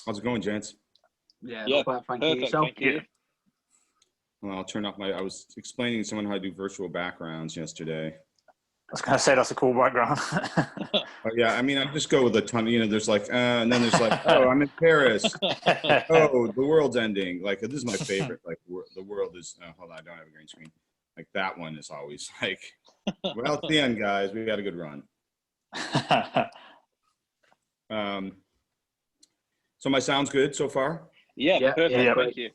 How's it going, gents? Yeah, Yeah, not bad, thank you. perfect. Yourself? Thank you. Well, I'll turn off my. I was explaining to someone how to do virtual backgrounds yesterday. I was going to say that's a cool background. Yeah, I mean, I just go with a ton. There's like, and then there's like, oh, I'm in Paris. Oh, the world's ending. Like, this is my favorite. Like, the world is. Hold on, I don't have a green screen. Like, that one is always like, well, it's the end, guys. We got a good run. So my sound's good so far? Yeah, perfect. yeah, Thank you.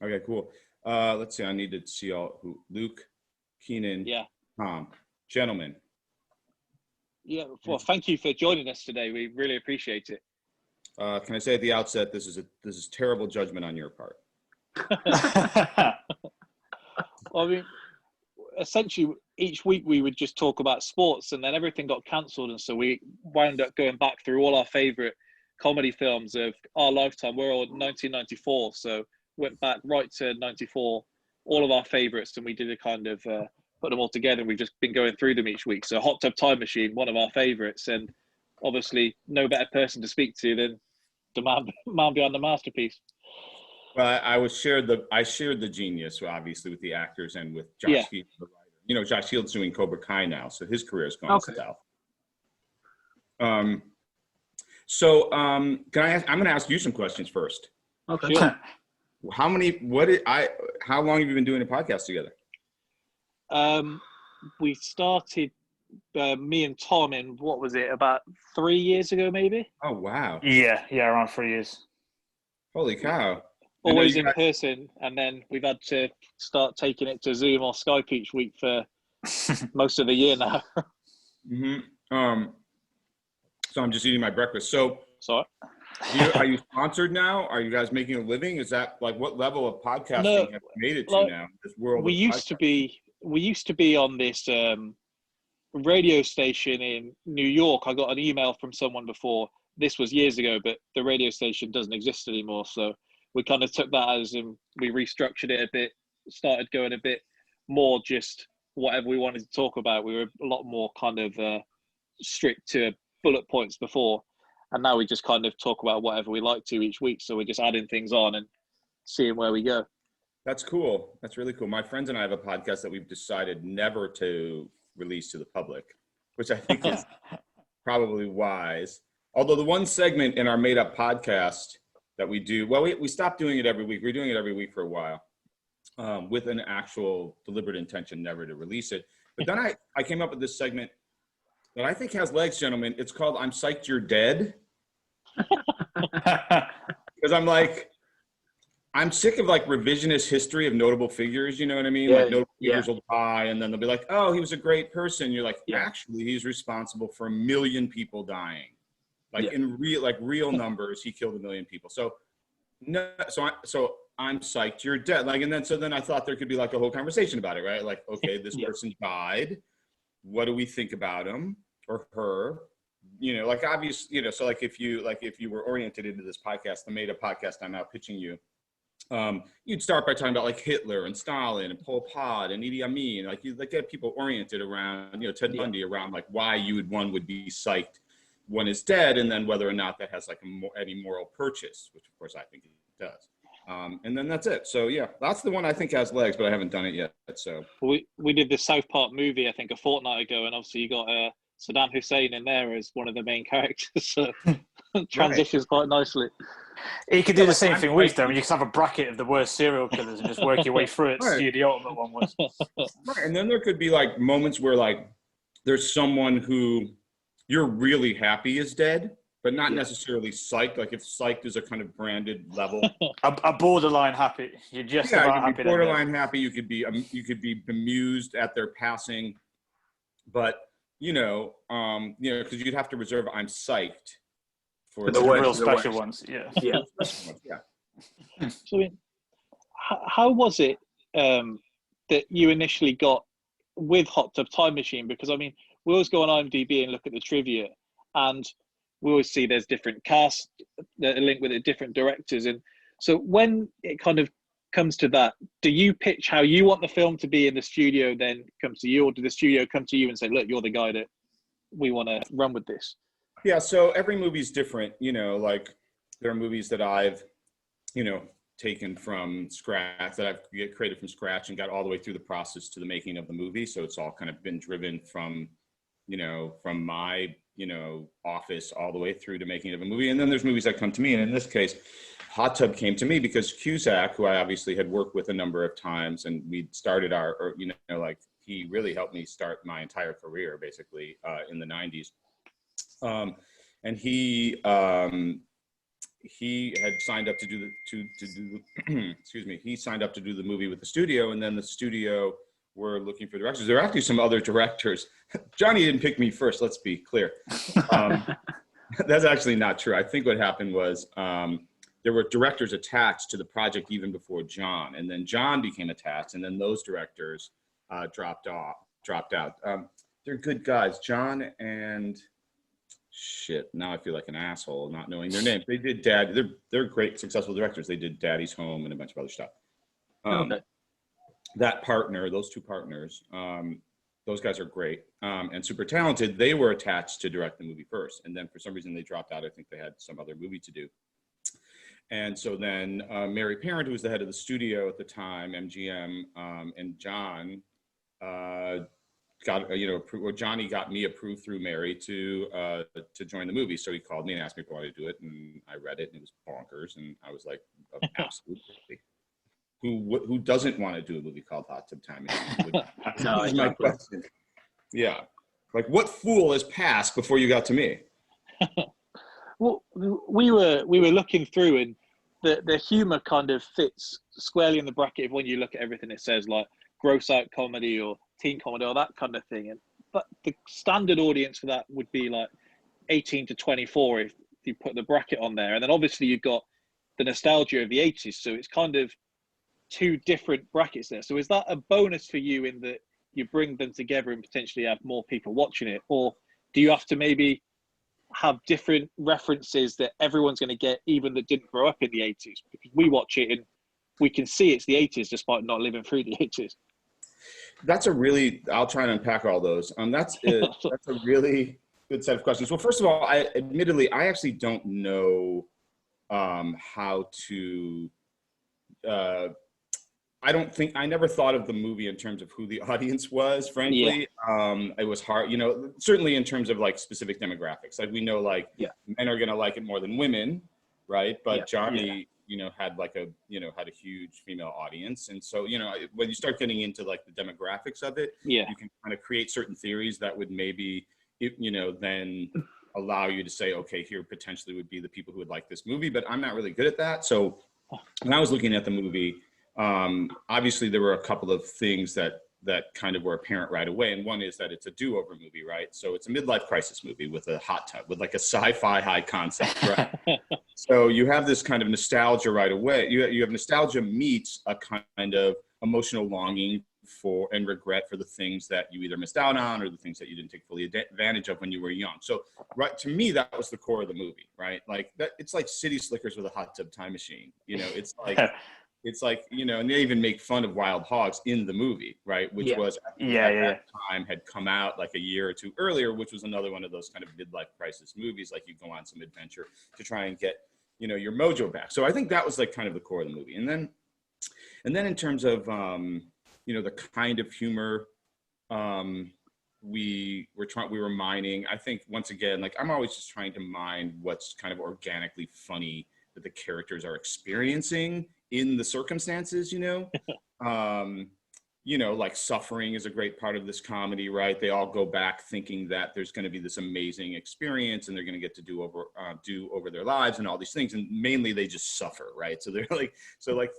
Okay, cool. Let's see. I need to see all who Luke, Keenan, Tom, gentlemen. Yeah, well, thank you for joining us today. We really appreciate it. Can I say at the outset, this is terrible judgment on your part. Well, I mean, essentially, each week we would just talk about sports, and then everything got cancelled, and so we wound up going back through all our favourite comedy films of our lifetime. We're all 1994, so went back right to 94, all of our favourites, and we did a kind of put them all together, and we've just been going through them each week. So Hot Tub Time Machine, one of our favourites, and obviously no better person to speak to than the man behind the masterpiece. Well, I shared the genius, obviously, with the actors and with Josh Fields, the writer. Josh Fields doing Cobra Kai now, so his career is going south. So I'm going to ask you some questions first. Okay. Sure. How long have you been doing a podcast together? We started, me and Tom, in, what was it, about 3 years ago, maybe? Oh, wow. Yeah, around 3 years. Holy cow. Always in person, and then we've had to start taking it to Zoom or Skype each week for most of the year now. Mm-hmm. So I'm just eating my breakfast. So, Sorry. Are you sponsored now? Are you guys making a living? Is that like what level of podcasting have you made it to now? This world. We used to be on this radio station in New York. I got an email from someone before. This was years ago, but the radio station doesn't exist anymore. So we kind of took that as we restructured it a bit, started going a bit more just whatever we wanted to talk about. We were a lot more kind of strict to bullet points before, and now we just kind of talk about whatever we like to each week. So we're just adding things on and seeing where we go. That's cool. That's really cool. My friends and I have a podcast that we've decided never to release to the public, which I think is probably wise. Although the one segment in our made up podcast that we do, well, we stopped doing it every week. We were doing it every week for a while with an actual deliberate intention never to release it. But then I came up with this segment that I think has legs, gentlemen. It's called I'm Psyched You're Dead. Because I'm sick of like revisionist history of notable figures, you know what I mean? Like notable figures will die and then they'll be like, oh, he was a great person. You're like, actually, he's responsible for 1 million people dying. Like in real numbers, he killed 1 million people. So I'm psyched you're dead. Like, and then I thought there could be like a whole conversation about it, right? Like, okay, this person died. What do we think about him or her? Like obviously, so like if you were oriented into this podcast, the made up podcast I'm now pitching you, you'd start by talking about like Hitler and Stalin and Pol Pot and Idi Amin. Like you get people oriented around, Ted Bundy, around like why one would be psyched one is dead, and then whether or not that has like any moral purchase, which of course I think it does. And then that's it. So yeah, that's the one I think has legs, but I haven't done it yet. So we did the South Park movie, I think, a fortnight ago, and obviously you got Saddam Hussein in there as one of the main characters. So transitions quite nicely. You could do the same thing with them. You could have a bracket of the worst serial killers and just work your way through it. Right. See who the ultimate one was. Right. And then there could be like moments where like there's someone who you're really happy is dead, but not necessarily psyched. Like if psyched is a kind of branded level. a borderline happy. You're just about happy. Borderline happy. You could be bemused at their passing, but because you'd have to reserve I'm psyched for the real special ones. Yeah. So how was it that you initially got with Hot Tub Time Machine? Because I mean, we always go on IMDb and look at the trivia, and we always see there's different casts that are linked with it, different directors. And so when it kind of comes to that, do you pitch how you want the film to be in the studio, then comes to you, or do the studio come to you and say, look, you're the guy that we want to run with this? Yeah, so every movie's different, like there are movies that I've, taken from scratch, that I've created from scratch and got all the way through the process to the making of the movie. So it's all kind of been driven from, from my, office all the way through to making of a movie. And then there's movies that come to me. And in this case, Hot Tub came to me because CUSACK, who I obviously had worked with a number of times, and we started he really helped me start my entire career basically in the 90s. And he had signed up to do he signed up to do the movie with the studio, and then the studio were looking for directors. There are actually some other directors. Johnny didn't pick me first, let's be clear. That's actually not true. I think what happened was there were directors attached to the project even before John, and then John became attached, and then those directors dropped out. They're good guys, John and shit. Now I feel like an asshole not knowing their names. They did they're great, successful directors. They did Daddy's Home and a bunch of other stuff. Okay. Those two partners, those guys are great and super talented. They were attached to direct the movie first, and then for some reason they dropped out. I think they had some other movie to do. And so then Mary Parent, who was the head of the studio at the time, MGM, and John Johnny got me approved through Mary to join the movie. So he called me and asked me if I wanted to do it, and I read it, and it was bonkers, and I was like, absolutely. Who doesn't want to do a movie called Hot Tub Time? That is my question. Yeah, like what fool has passed before you got to me? Well, we were looking through, and the humor kind of fits squarely in the bracket of when you look at everything it says, like gross out comedy or teen comedy or that kind of thing. But the standard audience for that would be like 18 to 24 if you put the bracket on there. And then obviously you've got the nostalgia of the 80s. So it's kind of two different brackets there. So is that a bonus for you in that you bring them together and potentially have more people watching it? Or do you have to maybe have different references that everyone's going to get, even that didn't grow up in the 80s? Because we watch it and we can see it's the 80s despite not living through the 80s. I'll try and unpack all those. That's a really good set of questions. Well, first of all, I actually don't know how to, I never thought of the movie in terms of who the audience was, frankly. Yeah. It was hard, certainly in terms of like specific demographics. Like we know men are going to like it more than women, right? But Johnny, had had a huge female audience. And so, when you start getting into like the demographics of it, you can kind of create certain theories that would maybe, then allow you to say, okay, here potentially would be the people who would like this movie, but I'm not really good at that. So when I was looking at the movie, obviously there were a couple of things that kind of were apparent right away. And one is that it's a do-over movie, right? So it's a midlife crisis movie with a hot tub, with like a sci-fi high concept, right? So you have this kind of nostalgia right away. You have nostalgia meets a kind of emotional longing for and regret for the things that you either missed out on or the things that you didn't take fully advantage of when you were young. So right, to me, that was the core of the movie, right? Like that, it's like City Slickers with a hot tub time machine. It's like, and they even make fun of Wild Hogs in the movie, right? Which was at that time had come out like a year or two earlier, which was another one of those kind of midlife crisis movies. Like you go on some adventure to try and get, your mojo back. So I think that was like kind of the core of the movie. And then in terms of, the kind of humor we were mining, I think once again, like I'm always just trying to mine what's kind of organically funny that the characters are experiencing in the circumstances, like suffering is a great part of this comedy, right? They all go back thinking that there's going to be this amazing experience and they're going to get to do over their lives and all these things. And mainly they just suffer, right? So they're like,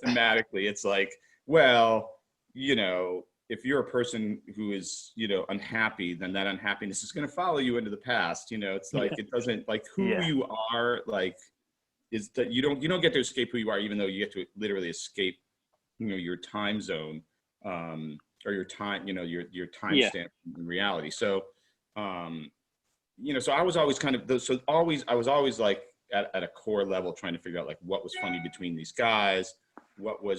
thematically, it's like, well, if you're a person who is, unhappy, then that unhappiness is going to follow you into the past. It's like, it doesn't like who you are, like, is that you don't get to escape who you are, even though you get to literally escape, your time zone, or your time, your time stamp in reality. So, so I was always kind of, I was always like at a core level trying to figure out like what was funny between these guys, what were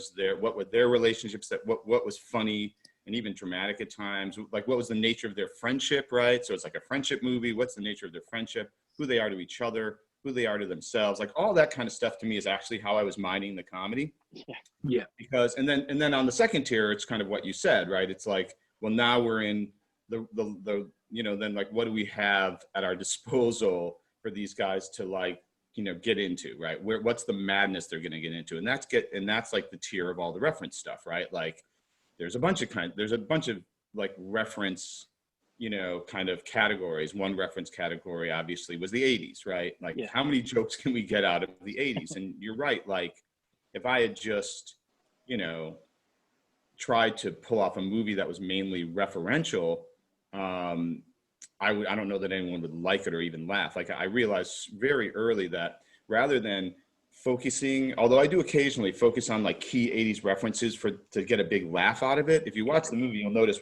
their relationships, what was funny and even dramatic at times, like what was the nature of their friendship, right? So it's like a friendship movie. What's the nature of their friendship, who they are to each other, who they are to themselves. Like all that kind of stuff to me is actually how I was minding the comedy. Yeah. Because and then on the second tier, it's kind of what you said, right? It's like, well, now we're in the then like what do we have at our disposal for these guys to like, get into, right? What's the madness they're going to get into? And that's like the tier of all the reference stuff, right? Like there's a bunch of like reference, kind of categories. One reference category obviously was the 80s, right? Like how many jokes can we get out of the 80s? And you're right. Like if I had just, tried to pull off a movie that was mainly referential, I don't know that anyone would like it or even laugh. Like I realized very early that rather than focusing, although I do occasionally focus on like key 80s references to get a big laugh out of it. If you watch the movie, you'll notice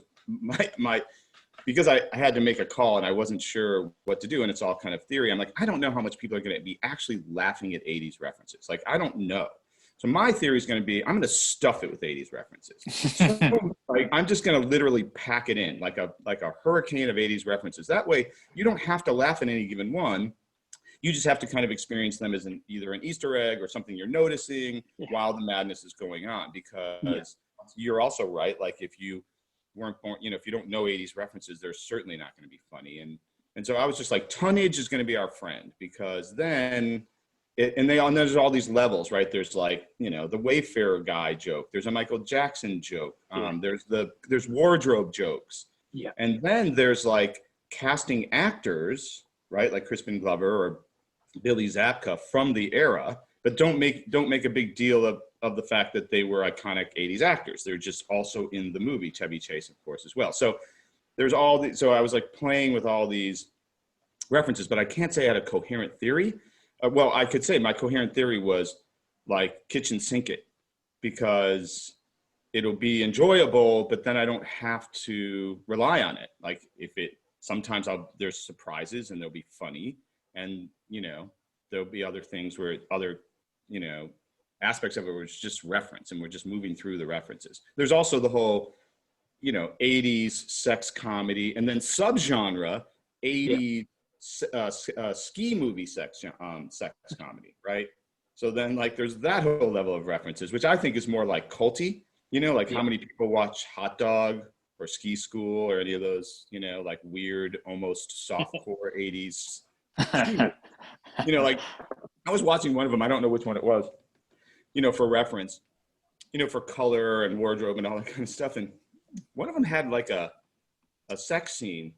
because I had to make a call and I wasn't sure what to do, and it's all kind of theory. I'm like, I don't know how much people are going to be actually laughing at 80s references. Like, I don't know. So my theory is going to be, I'm going to stuff it with 80s references. So, like, I'm just going to literally pack it in like a hurricane of 80s references. That way, you don't have to laugh at any given one. You just have to kind of experience them as either an Easter egg or something you're noticing while the madness is going on. Because you're also right. Like if you weren't born, if you don't know 80s references, they're certainly not going to be funny. And so I was just like, tonnage is going to be our friend, because then. There's all these levels, right? There's like, the Wayfarer guy joke. There's a Michael Jackson joke. There's wardrobe jokes. Yeah. And then there's like casting actors, right? Like Crispin Glover or Billy Zabka from the era, but don't make a big deal of the fact that they were iconic 80s actors. They're just also in the movie. Chevy Chase, of course, as well. So there's so I was like playing with all these references, but I can't say I had a coherent theory. Well, I could say my coherent theory was like kitchen sink it, because it'll be enjoyable, but then I don't have to rely on it. Like sometimes there's surprises and they'll be funny, and there'll be other things where other aspects of it where it's just reference and we're just moving through the references. There's also the whole 80s sex comedy, and then subgenre 80s ski movie sex comedy, right? So then like there's that whole level of references, which I think is more like culty, like how many people watch Hot Dog or Ski School or any of those, like weird, almost softcore 80s. Like I was watching one of them, I don't know which one it was, for reference, for color and wardrobe and all that kind of stuff. And one of them had like a sex scene.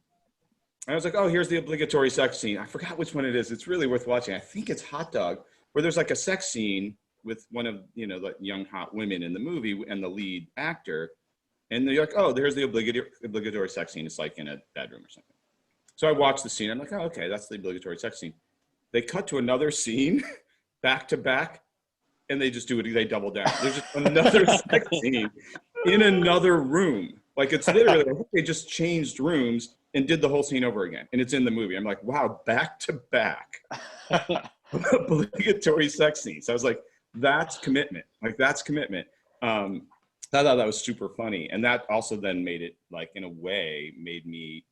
And I was like, oh, here's the obligatory sex scene. I forgot which one it is. It's really worth watching. I think it's Hot Dog, where there's like a sex scene with one of, the young hot women in the movie and the lead actor. And they're like, oh, there's the obligatory sex scene. It's like in a bedroom or something. So I watched the scene. I'm like, oh, okay, that's the obligatory sex scene. They cut to another scene back to back, and they just do it. They double down. There's just another sex scene in another room. Like it's literally, I think they just changed rooms and did the whole scene over again. And it's in the movie. I'm like, wow, back to back. Obligatory sex scenes. So I was like, that's commitment. Like that's commitment. I thought that was super funny. And that also then made it like, in a way, made me,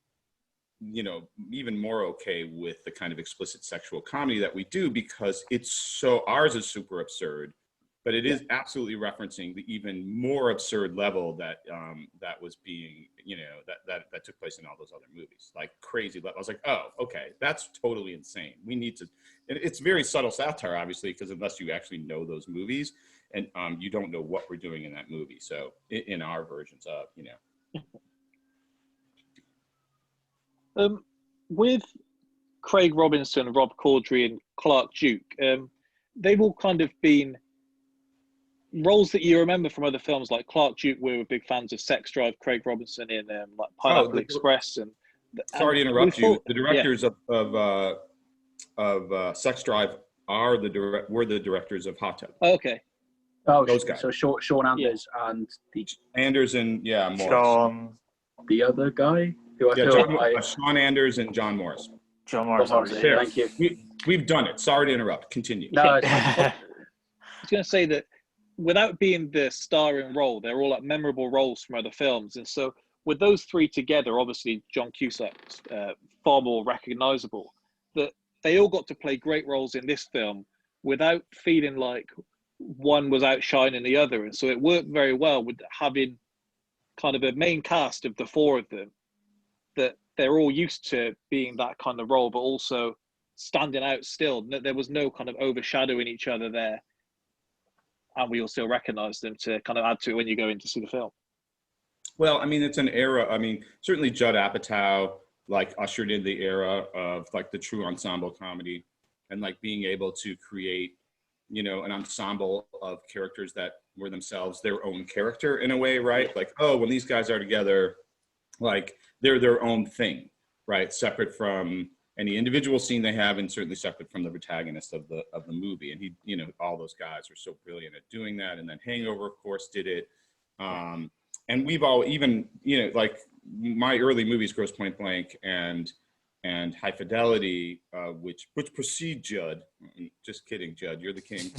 even more okay with the kind of explicit sexual comedy that we do, because ours is super absurd, but it is absolutely referencing the even more absurd level that that was being, that took place in all those other movies, like crazy level. I was like, oh, okay, that's totally insane. We need to, and it's very subtle satire, obviously, because unless you actually know those movies, and you don't know what we're doing in that movie. So in our versions of, with Craig Robinson, Rob Corddry, and Clark Duke, they've all kind of been roles that you remember from other films. Like Clark Duke, we were big fans of Sex Drive. Craig Robinson in like Pineapple Express. And sorry to interrupt you. The directors of Sex Drive were the directors of Hot Tub. Oh, okay. Oh, those guys. So Sean Anders and Anders and Morris. Sean, the other guy. Sean Anders and John Morris. John Morris. Thank you. We've done it. Sorry to interrupt. Continue. No, I was going to say that without being the starring role, they're all like memorable roles from other films. And so with those three together, obviously John Cusack's far more recognizable. That they all got to play great roles in this film without feeling like one was outshining the other. And so it worked very well with having kind of a main cast of the four of them, that they're all used to being that kind of role, but also standing out still. There was no kind of overshadowing each other there. And we all still recognize them to kind of add to it when you go in to see the film. Well, I mean, it's an era. I mean, certainly Judd Apatow like ushered in the era of like the true ensemble comedy, and like being able to create, you know, an ensemble of characters that were themselves their own character in a way, right? Like, oh, when these guys are together, like they're their own thing, right? Separate from any individual scene they have, and certainly separate from the protagonist of the movie. And he, you know, all those guys are so brilliant at doing that. And then Hangover, of course, did it. And we've all, even, you know, like my early movies, Grosse Pointe Blank and High Fidelity, which precede Judd. Just kidding, Judd, you're the king.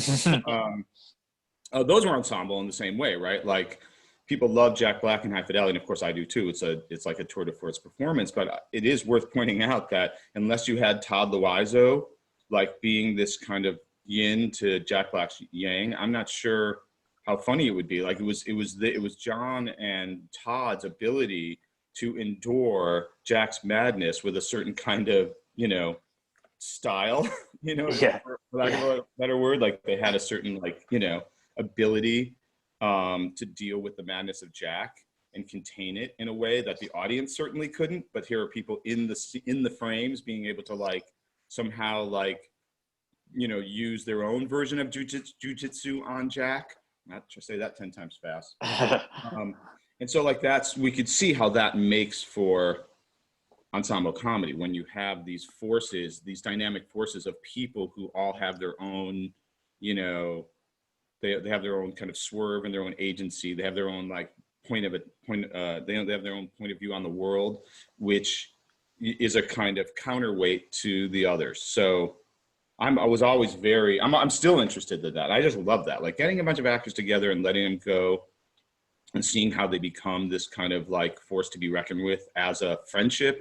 Those were ensemble in the same way, right? Like, people love Jack Black and High Fidelity, and of course I do too. It's like a tour de force performance, but it is worth pointing out that unless you had Todd Loiseau, like being this kind of yin to Jack Black's yang, I'm not sure how funny it would be. Like it was John and Todd's ability to endure Jack's madness with a certain kind of, you know, style, you know, for lack of a better word. Like they had a certain, like, you know, ability to deal with the madness of Jack and contain it in a way that the audience certainly couldn't. But here are people in the frames being able to like somehow like, you know, use their own version of jujitsu on Jack. Not to say that 10 times fast. And so like we could see how that makes for ensemble comedy when you have these forces, these dynamic forces of people who all have their own, you know, they have their own kind of swerve and their own agency. They have their own like they have their own point of view on the world, which is a kind of counterweight to the others. So I was always I'm still interested in that. I just love that. Like getting a bunch of actors together and letting them go and seeing how they become this kind of like force to be reckoned with as a friendship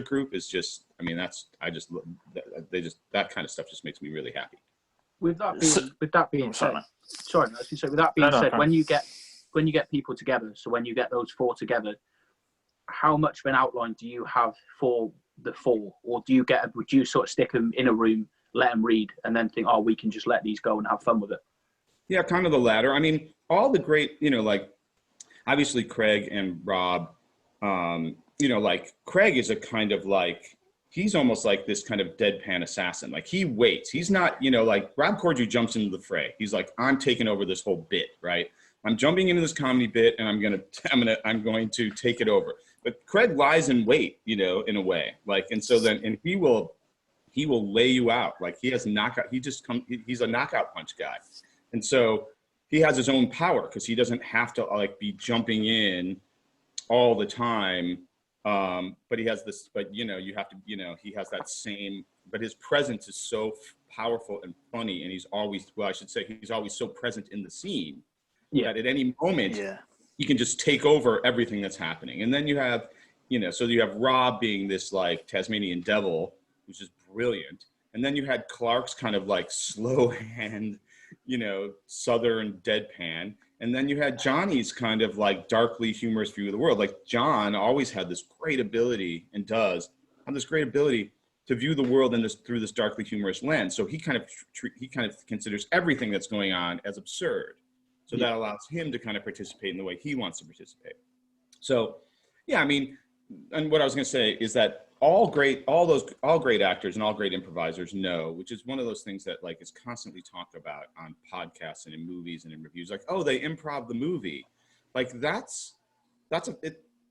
group is just, I mean, that kind of stuff just makes me really happy. With that being said, when you get people together, so when you get those four together, how much of an outline do you have for the four, or would you sort of stick them in a room, let them read, and then think, oh, we can just let these go and have fun with it? Yeah, kind of the latter. I mean, all the great, you know, like obviously Craig and Rob, you know, like Craig is a kind of like, he's almost like this kind of deadpan assassin. Like he waits. He's not, you know, like Rob Corddry jumps into the fray. He's like, I'm taking over this whole bit, right? I'm jumping into this comedy bit and I'm going to take it over. But Craig lies in wait, you know, in a way. Like, and so then, and he will lay you out. Like he has knockout. He's a knockout punch guy. And so he has his own power because he doesn't have to like be jumping in all the time. But he has this, but you know, you have to, you know, he has that same, but his presence is so powerful and funny. And he's always so present in the scene that at any moment he can just take over everything that's happening. And then you have, you know, so you have Rob being this like Tasmanian devil, which is brilliant. And then you had Clark's kind of like slow hand, you know, Southern deadpan. And then you had Johnny's kind of like darkly humorous view of the world. Like John always had this great ability, and does have this great ability to view the world through this darkly humorous lens. So he kind of considers everything that's going on as absurd. So that allows him to kind of participate in the way he wants to participate. So, yeah, I mean, and what I was going to say is that all great actors and all great improvisers know, which is one of those things that like is constantly talked about on podcasts and in movies and in reviews, like, oh, they improv the movie. Like I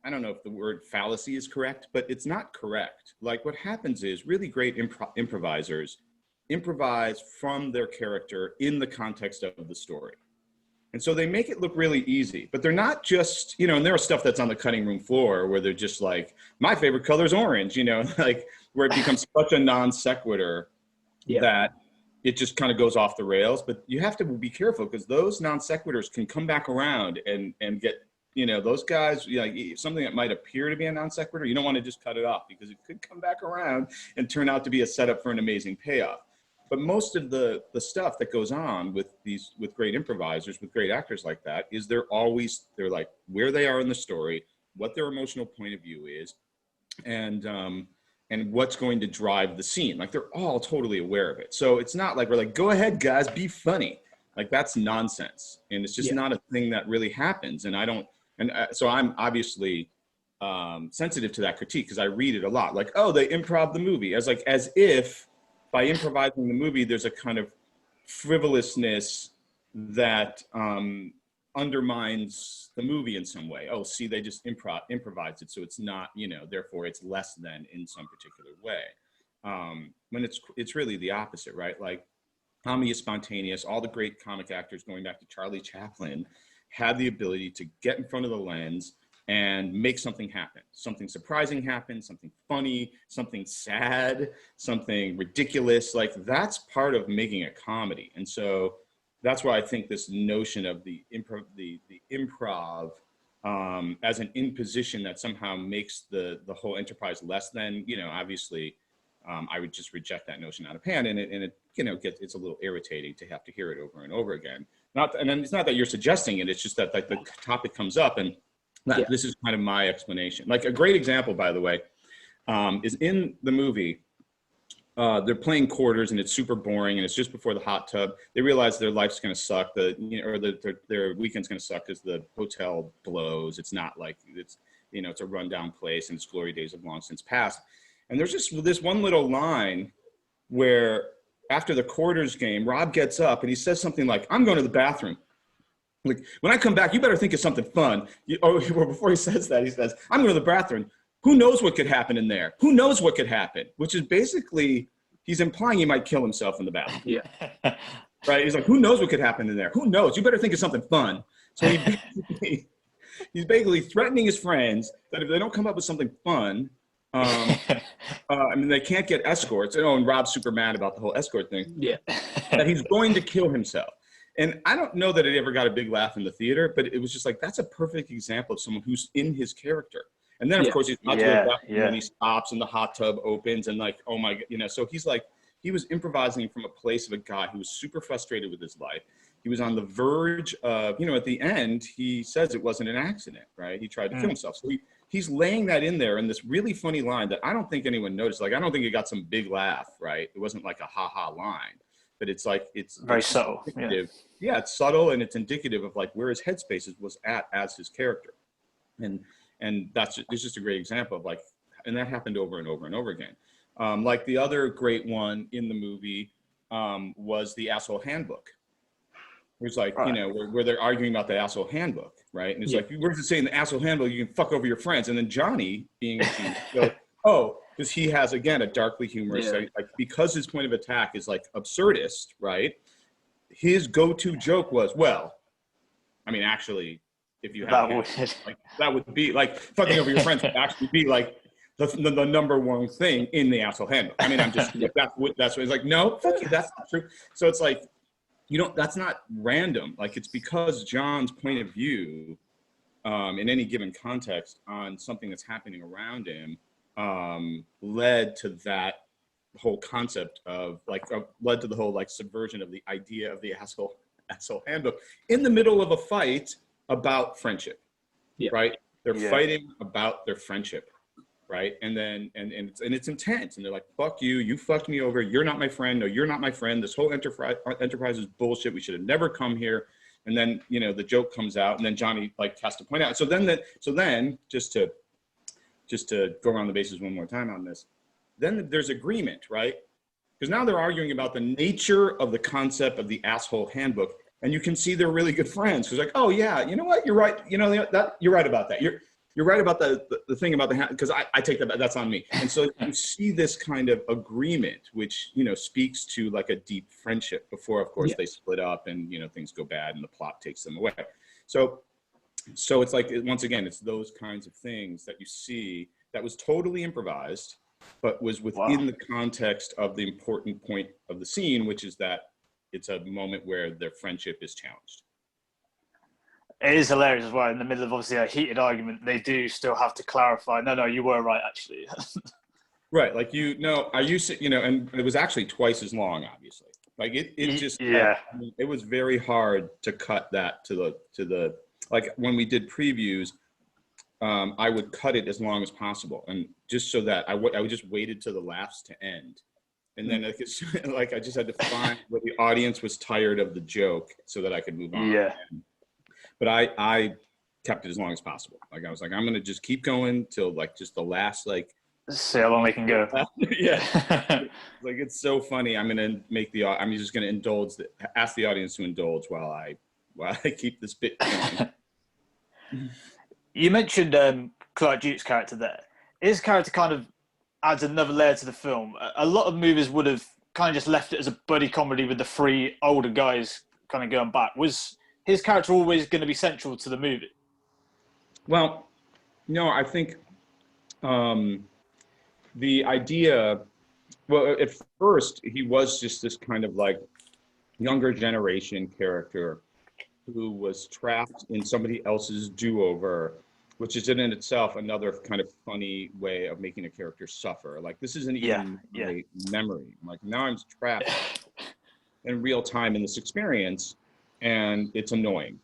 don't know if the word fallacy is correct, but it's not correct. Like what happens is really great improvisers improvise from their character in the context of the story. And so they make it look really easy, but they're not just, you know, and there are stuff that's on the cutting room floor where they're just like, my favorite color is orange, you know, like where it becomes such a non sequitur that it just kind of goes off the rails. But you have to be careful because those non sequiturs can come back around and get you know, those guys, like something that might appear to be a non sequitur, you don't want to just cut it off because it could come back around and turn out to be a setup for an amazing payoff. But most of the stuff that goes on with great improvisers, with great actors like that, is they're like where they are in the story, what their emotional point of view is, and what's going to drive the scene. Like they're all totally aware of it. So it's not like we're like, go ahead, guys, be funny. Like that's nonsense, and it's just not a thing that really happens. And I don't, so I'm obviously sensitive to that critique because I read it a lot. Like, oh, they improv the movie as if by improvising the movie, there's a kind of frivolousness that undermines the movie in some way. Oh, see, they just improvised it, so it's not, you know, therefore it's less than in some particular way. When it's really the opposite, right? Like comedy is spontaneous. All the great comic actors, going back to Charlie Chaplin, had the ability to get in front of the lens and make something happen. Something surprising happen, something funny, something sad, something ridiculous. Like that's part of making a comedy. And so that's why I think this notion of the improv as an imposition that somehow makes the whole enterprise less than, you know, obviously I would just reject that notion out of hand, and it you know, it's a little irritating to have to hear it over and over again. And it's not that you're suggesting it, it's just that like the topic comes up, and this is kind of my explanation. Like a great example, by the way, is in the movie. They're playing quarters and it's super boring, and it's just before the hot tub. They realize their life's going to suck, their weekend's going to suck because the hotel blows. It's not like it's, you know, it's a rundown place and its glory days have long since passed. And there's just this one little line where after the quarters game, Rob gets up and he says something like, "I'm going to the bathroom. Like, when I come back, you better think of something fun." Or before he says that, he says, "I'm going to the bathroom. Who knows what could happen in there? Who knows what could happen?" Which is basically, he's implying he might kill himself in the bathroom. Yeah. Right? He's like, who knows what could happen in there? Who knows? You better think of something fun. So he's basically threatening his friends that if they don't come up with something fun, I mean, they can't get escorts. And Rob's super mad about the whole escort thing. Yeah. That he's going to kill himself. And I don't know that it ever got a big laugh in the theater, but it was just like, that's a perfect example of someone who's in his character. And then, of course, he's not doing that, and then he stops and the hot tub opens and like, oh my God, you know, so he's like, he was improvising from a place of a guy who was super frustrated with his life. He was on the verge of, you know, at the end, he says it wasn't an accident, right? He tried to kill himself. So he's laying that in there in this really funny line that I don't think anyone noticed. Like, I don't think it got some big laugh, right? It wasn't like a ha-ha line, but it's like, it's very subtle. Yeah, it's subtle, and it's indicative of like where his headspace was at as his character. And it's just a great example of like, and that happened over and over and over again. Like the other great one in the movie was the asshole handbook. It was like, you know, where they're arguing about the asshole handbook, right? And it's like, where's it saying the asshole handbook, you can fuck over your friends? And then Johnny being, because he has, again, a darkly humorous, like, because his point of attack is like absurdist, right? His go-to joke was, well, I mean, actually, if you have that would be like fucking over your friends would actually be like the number one thing in the asshole handbook. I mean, I'm just that's what it's like. No, fuck you, that's not true. So it's like, you don't. That's not random. Like, it's because John's point of view in any given context on something that's happening around him led to that whole concept of like led to the whole like subversion of the idea of the asshole handbook in the middle of a fight about friendship, right? They're fighting about their friendship, right? And then and it's intense, and they're like, "Fuck you! You fucked me over. You're not my friend. No, you're not my friend. This whole enterprise is bullshit. We should have never come here." And then, you know, the joke comes out, and then Johnny like has to point out. So then just to go around the bases one more time on this, then there's agreement, right? Because now they're arguing about the nature of the concept of the asshole handbook. And you can see they're really good friends. Because like, oh yeah, you know what? You're right. You know that you're right about that. You're right about the thing about the because I take that, that's on me. And so you see this kind of agreement, which, you know, speaks to like a deep friendship before, of course, they split up and, you know, things go bad and the plot takes them away. So it's like, once again, it's those kinds of things that you see that was totally improvised, but was within the context of the important point of the scene, which is that it's a moment where their friendship is challenged. It is hilarious as well. In the middle of obviously a heated argument, they do still have to clarify. No, you were right, actually. Right, like and it was actually twice as long, obviously. Like it just it was very hard to cut that to the like when we did previews, I would cut it as long as possible, and just so that I would just waited till the laughs to end, and then like I just had to find where the audience was tired of the joke so that I could move on. Yeah. But I kept it as long as possible. Like I was like, I'm gonna just keep going till like just the last like. See how long we can go. Yeah. Like it's so funny. I'm just gonna ask the audience to indulge while I keep this bit going. You mentioned Clark Duke's character there. His character kind of adds another layer to the film. A lot of movies would have kind of just left it as a buddy comedy with the three older guys kind of going back. Was his character always going to be central to the movie? Well, no, I think the idea, well, at first he was just this kind of like younger generation character who was trapped in somebody else's do-over, which is in itself another kind of funny way of making a character suffer. Like this isn't even a memory. Like now I'm trapped in real time in this experience, and it's annoying.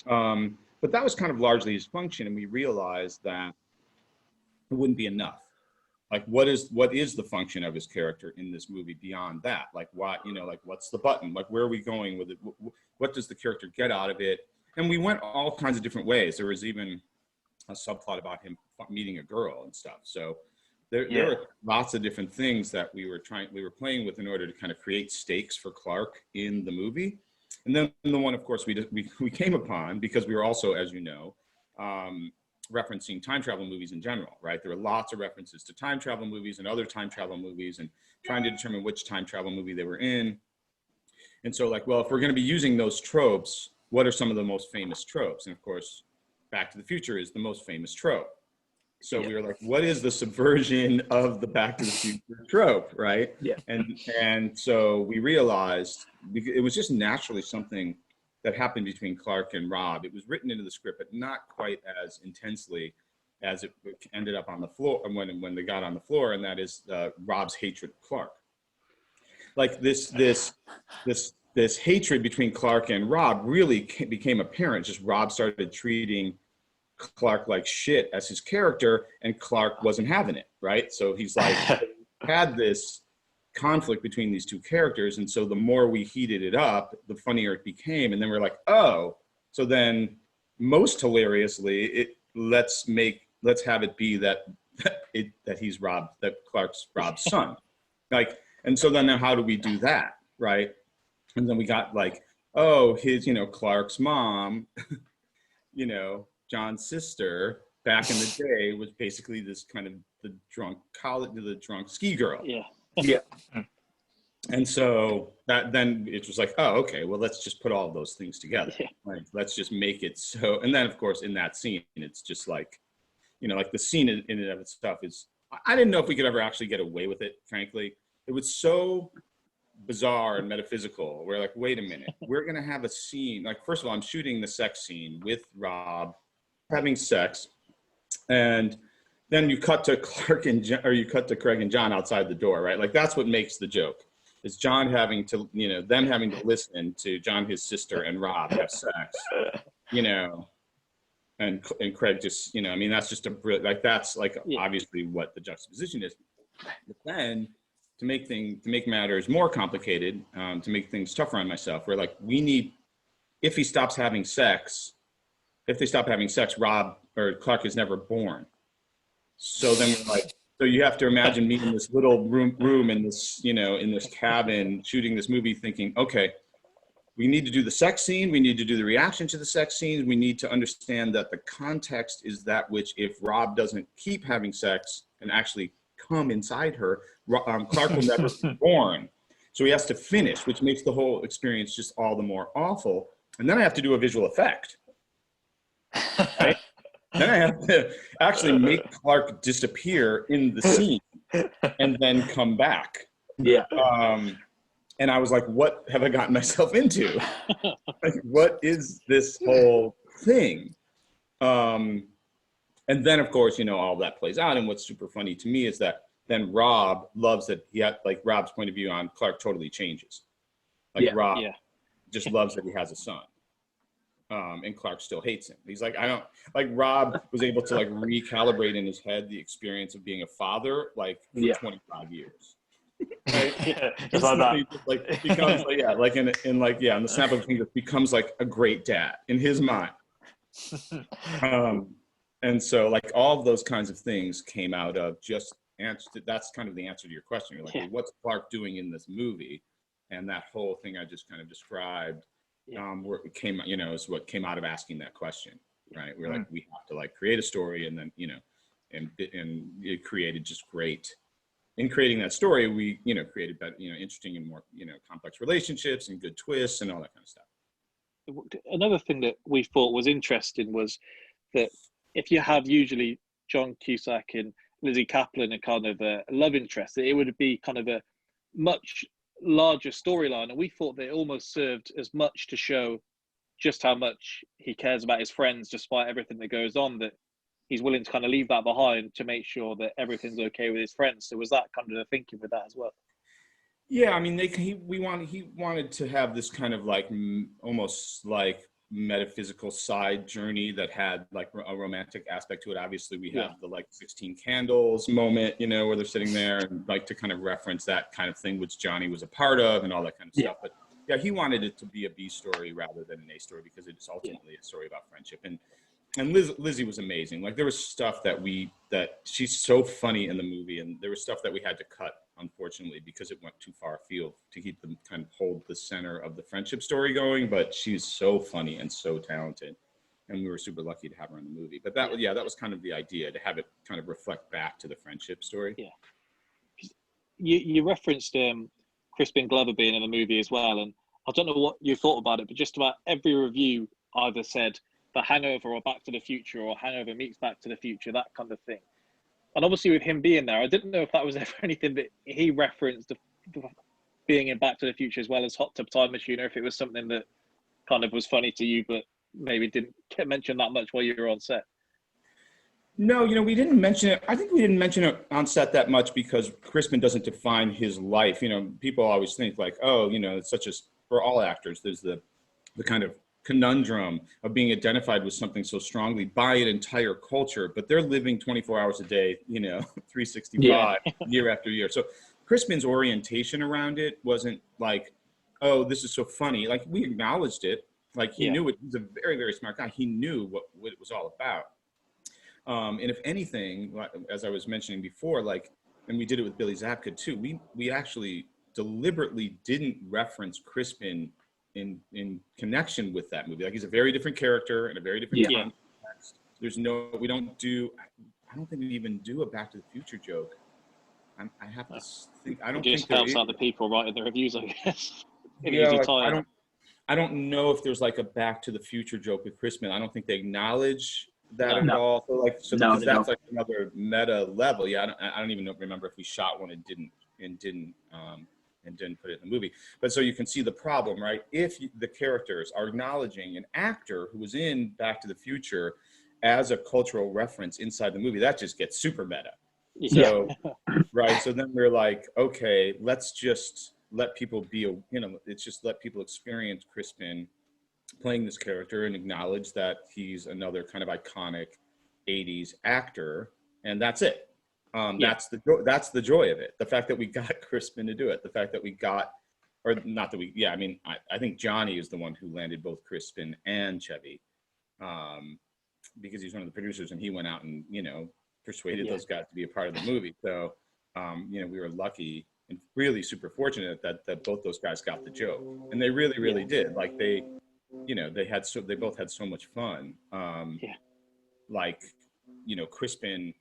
But that was kind of largely his function, and we realized that it wouldn't be enough. Like what is the function of his character in this movie beyond that? Like what, like what's the button? Like where are we going with it? What does the character get out of it? And we went all kinds of different ways. There was even a subplot about him meeting a girl and stuff. So there were lots of different things that we were playing with in order to kind of create stakes for Clark in the movie. And then the one, of course, we came upon, because we were also, as you know, referencing time travel movies in general, right? There were lots of references to time travel movies and other time travel movies, and trying to determine which time travel movie they were in. And so like, well, if we're going to be using those tropes, what are some of the most famous tropes? And of course, Back to the Future is the most famous trope. So we were like, what is the subversion of the Back to the Future trope, right? Yeah. And so we realized it was just naturally something that happened between Clark and Rob. It was written into the script, but not quite as intensely as it ended up on the floor when they got on the floor, and that is Rob's hatred of Clark. Like this hatred between Clark and Rob really became apparent. Just Rob started treating Clark like shit as his character, and Clark wasn't having it, right? So he's like had this conflict between these two characters, and so the more we heated it up, the funnier it became. And then we're like, oh, so then most hilariously, let's have it be that he's Clark's Rob's son. Like, and so then now how do we do that, right? And then we got like, oh, his, Clark's mom, John's sister back in the day was basically this kind of the drunk ski girl. Yeah. Yeah. And so that then it was like, oh, okay, well, let's just put all of those things together. Yeah. Like, let's just make it so. And then, of course, in that scene, it's just like, like the scene in and of itself is, I didn't know if we could ever actually get away with it, frankly. It was so bizarre and metaphysical. We're like, wait a minute, we're going to have a scene. Like, first of all, I'm shooting the sex scene with Rob having sex. And then you cut to Craig and John outside the door, right? Like that's what makes the joke. Is John having to, them having to listen to John, his sister, and Rob have sex, and Craig just, that's just that's like obviously what the juxtaposition is. But then to make matters more complicated, to make things tougher on myself, we're like, if they stop having sex, Rob or Clark is never born. So then we're like, so you have to imagine me in this little room in this, in this cabin shooting this movie thinking, okay, we need to do the sex scene. We need to do the reaction to the sex scene. We need to understand that the context is that which if Rob doesn't keep having sex and actually come inside her, Clark will never be born. So he has to finish, which makes the whole experience just all the more awful. And then I have to do a visual effect. Right? Then I have to actually make Clark disappear in the scene and then come back. Yeah. And I was like, what have I gotten myself into? Like, what is this whole thing. And then, of course, all that plays out. And what's super funny to me is that then Rob loves that he had, like, Rob's point of view on Clark totally changes. Like, Rob just loves that he has a son. And Clark still hates him. He's like, Rob was able to, like, recalibrate in his head the experience of being a father, like, for 25 years. Right? Just like that. Like, becomes, like, like, in the snap of a finger, becomes, like, a great dad in his mind. And so, like, all of those kinds of things came out of just that's kind of the answer to your question. You're like, well, what's Clark doing in this movie? And that whole thing I just kind of described, where it came, is what came out of asking that question, right? We're like, we have to, like, create a story, and then, and it created just great. In creating that story, we, created better, interesting and more, complex relationships and good twists and all that kind of stuff. Another thing that we thought was interesting was that if you have usually John Cusack and Lizzie Kaplan and kind of a love interest, it would be kind of a much larger storyline. And we thought that it almost served as much to show just how much he cares about his friends, despite everything that goes on, that he's willing to kind of leave that behind to make sure that everything's okay with his friends. So was that kind of the thinking with that as well? Yeah, I mean, he wanted to have this kind of, like, almost like metaphysical side journey that had, like, a romantic aspect to it. Obviously, we have the, like, 16 candles moment, where they're sitting there, and, like, to kind of reference that kind of thing, which Johnny was a part of and all that kind of stuff. But yeah, he wanted it to be a B story rather than an A story, because it's ultimately a story about friendship. And Lizzie was amazing. Like, there was stuff that she's so funny in the movie, and there was stuff that we had to cut, unfortunately, because it went too far afield to keep them kind of hold the center of the friendship story going. But she's so funny and so talented, and we were super lucky to have her in the movie. But that was kind of the idea, to have it kind of reflect back to the friendship story. Yeah. You referenced Crispin Glover being in the movie as well, and I don't know what you thought about it, but just about every review either said The Hangover or Back to the Future, or Hangover meets Back to the Future, that kind of thing. And obviously with him being there, I didn't know if that was ever anything that he referenced, being in Back to the Future as well as Hot Tub Time Machine, or if it was something that kind of was funny to you, but maybe didn't get mentioned that much while you were on set. No, we didn't mention it. I think we didn't mention it on set that much because Crispin doesn't define his life. People always think, like, oh, it's such as for all actors, there's the kind of conundrum of being identified with something so strongly by an entire culture, but they're living 24 hours a day, 365 year after year. So Crispin's orientation around it wasn't like, oh, this is so funny. Like, we acknowledged it. Like, he knew it. He's a very, very smart guy. He knew what it was all about. And if anything, as I was mentioning before, like, and we did it with Billy Zabka too, we actually deliberately didn't reference Crispin in connection with that movie. Like, he's a very different character and a very different context. I don't think we even do a Back to the Future joke. I have to think. I don't think just helps out the people writing the reviews, I guess. I don't know if there's, like, a Back to the Future joke with Crispin. I don't think they acknowledge that at all. So that's like another meta level. Yeah, I don't even remember if we shot one and didn't put it in the movie. But so you can see the problem, right? If the characters are acknowledging an actor who was in Back to the Future as a cultural reference inside the movie, that just gets super meta. So, right. So then we're like, okay, let's just let people let people experience Crispin playing this character and acknowledge that he's another kind of iconic 80s actor. And that's it. That's the joy of it. The fact that we got Crispin to do it. The fact that we got, or not that we, I think Johnny is the one who landed both Crispin and Chevy, because he's one of the producers, and he went out and, persuaded those guys to be a part of the movie. So, we were lucky and really super fortunate that both those guys got the joke, and they really, really did. Like, they both had so much fun. Like, Crispin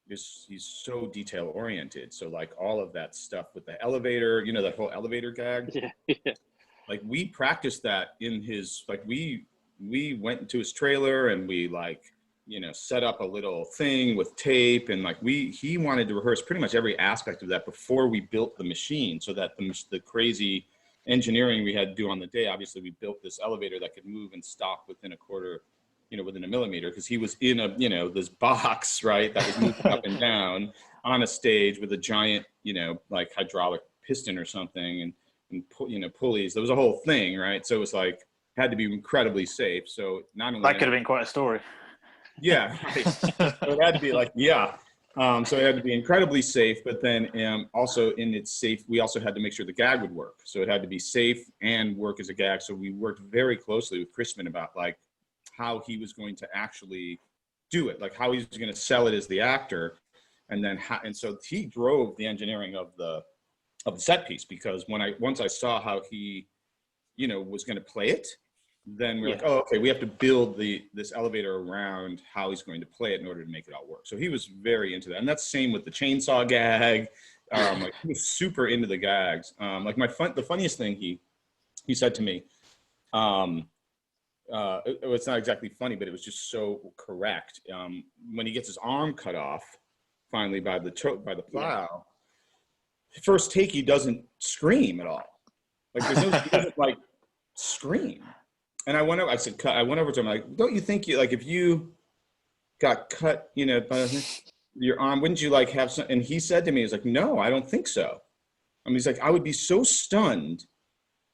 he's so detail oriented. So, like, all of that stuff with the elevator, that whole elevator gag. Like, we practiced that in his, like, we went into his trailer and we, like, set up a little thing with tape, and, like, he wanted to rehearse pretty much every aspect of that before we built the machine, so that the crazy engineering we had to do on the day. Obviously, we built this elevator that could move and stop within a quarter within a millimeter, because he was in a, this box, right, that was moving up and down on a stage with a giant, like hydraulic piston or something, and pulleys. There was a whole thing, right? So it was like, had to be incredibly safe. So not only that could have been quite a story. Yeah, right. So it had to be like, so it had to be incredibly safe, but then also in its safe, we also had to make sure the gag would work. So it had to be safe and work as a gag. So we worked very closely with Crispin about like how he was going to actually do it, like how he was going to sell it as the actor. And then, and so he drove the engineering of the set piece, because once I saw how he, was going to play it, then we're like, oh, okay, we have to build this elevator around how he's going to play it in order to make it all work. So he was very into that. And that's the same with the chainsaw gag. Like he was super into the gags. Like the funniest thing he said to me, it's not exactly funny, but it was just so correct. When he gets his arm cut off, finally by the plow, first take, he doesn't scream at all. Like he doesn't like scream. And I went over to him, like, don't you think if you got cut, by your arm, wouldn't you like have some? And he said to me, he's like, no, I don't think so. I mean, he's like, I would be so stunned.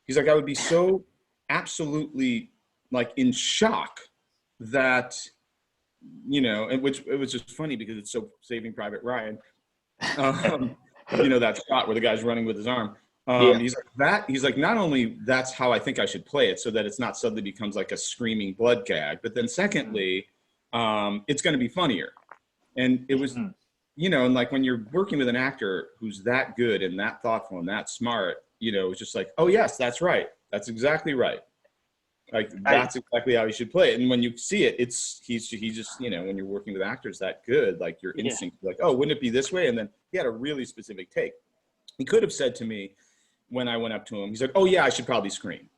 He's like, I would be so absolutely like in shock that, and which it was just funny because it's so Saving Private Ryan. That shot where the guy's running with his arm. He's like, not only that's how I think I should play it, so that it's not suddenly becomes like a screaming blood gag, but then secondly, it's going to be funnier. And it was, and like when you're working with an actor who's that good and that thoughtful and that smart, it's just like, oh yes, that's right. That's exactly right. Like that's exactly how he should play it. And when you see it, he's just, when you're working with actors that good, like your instinct, like, oh, wouldn't it be this way? And then he had a really specific take. He could have said to me, when I went up to him, he's like, oh yeah, I should probably scream.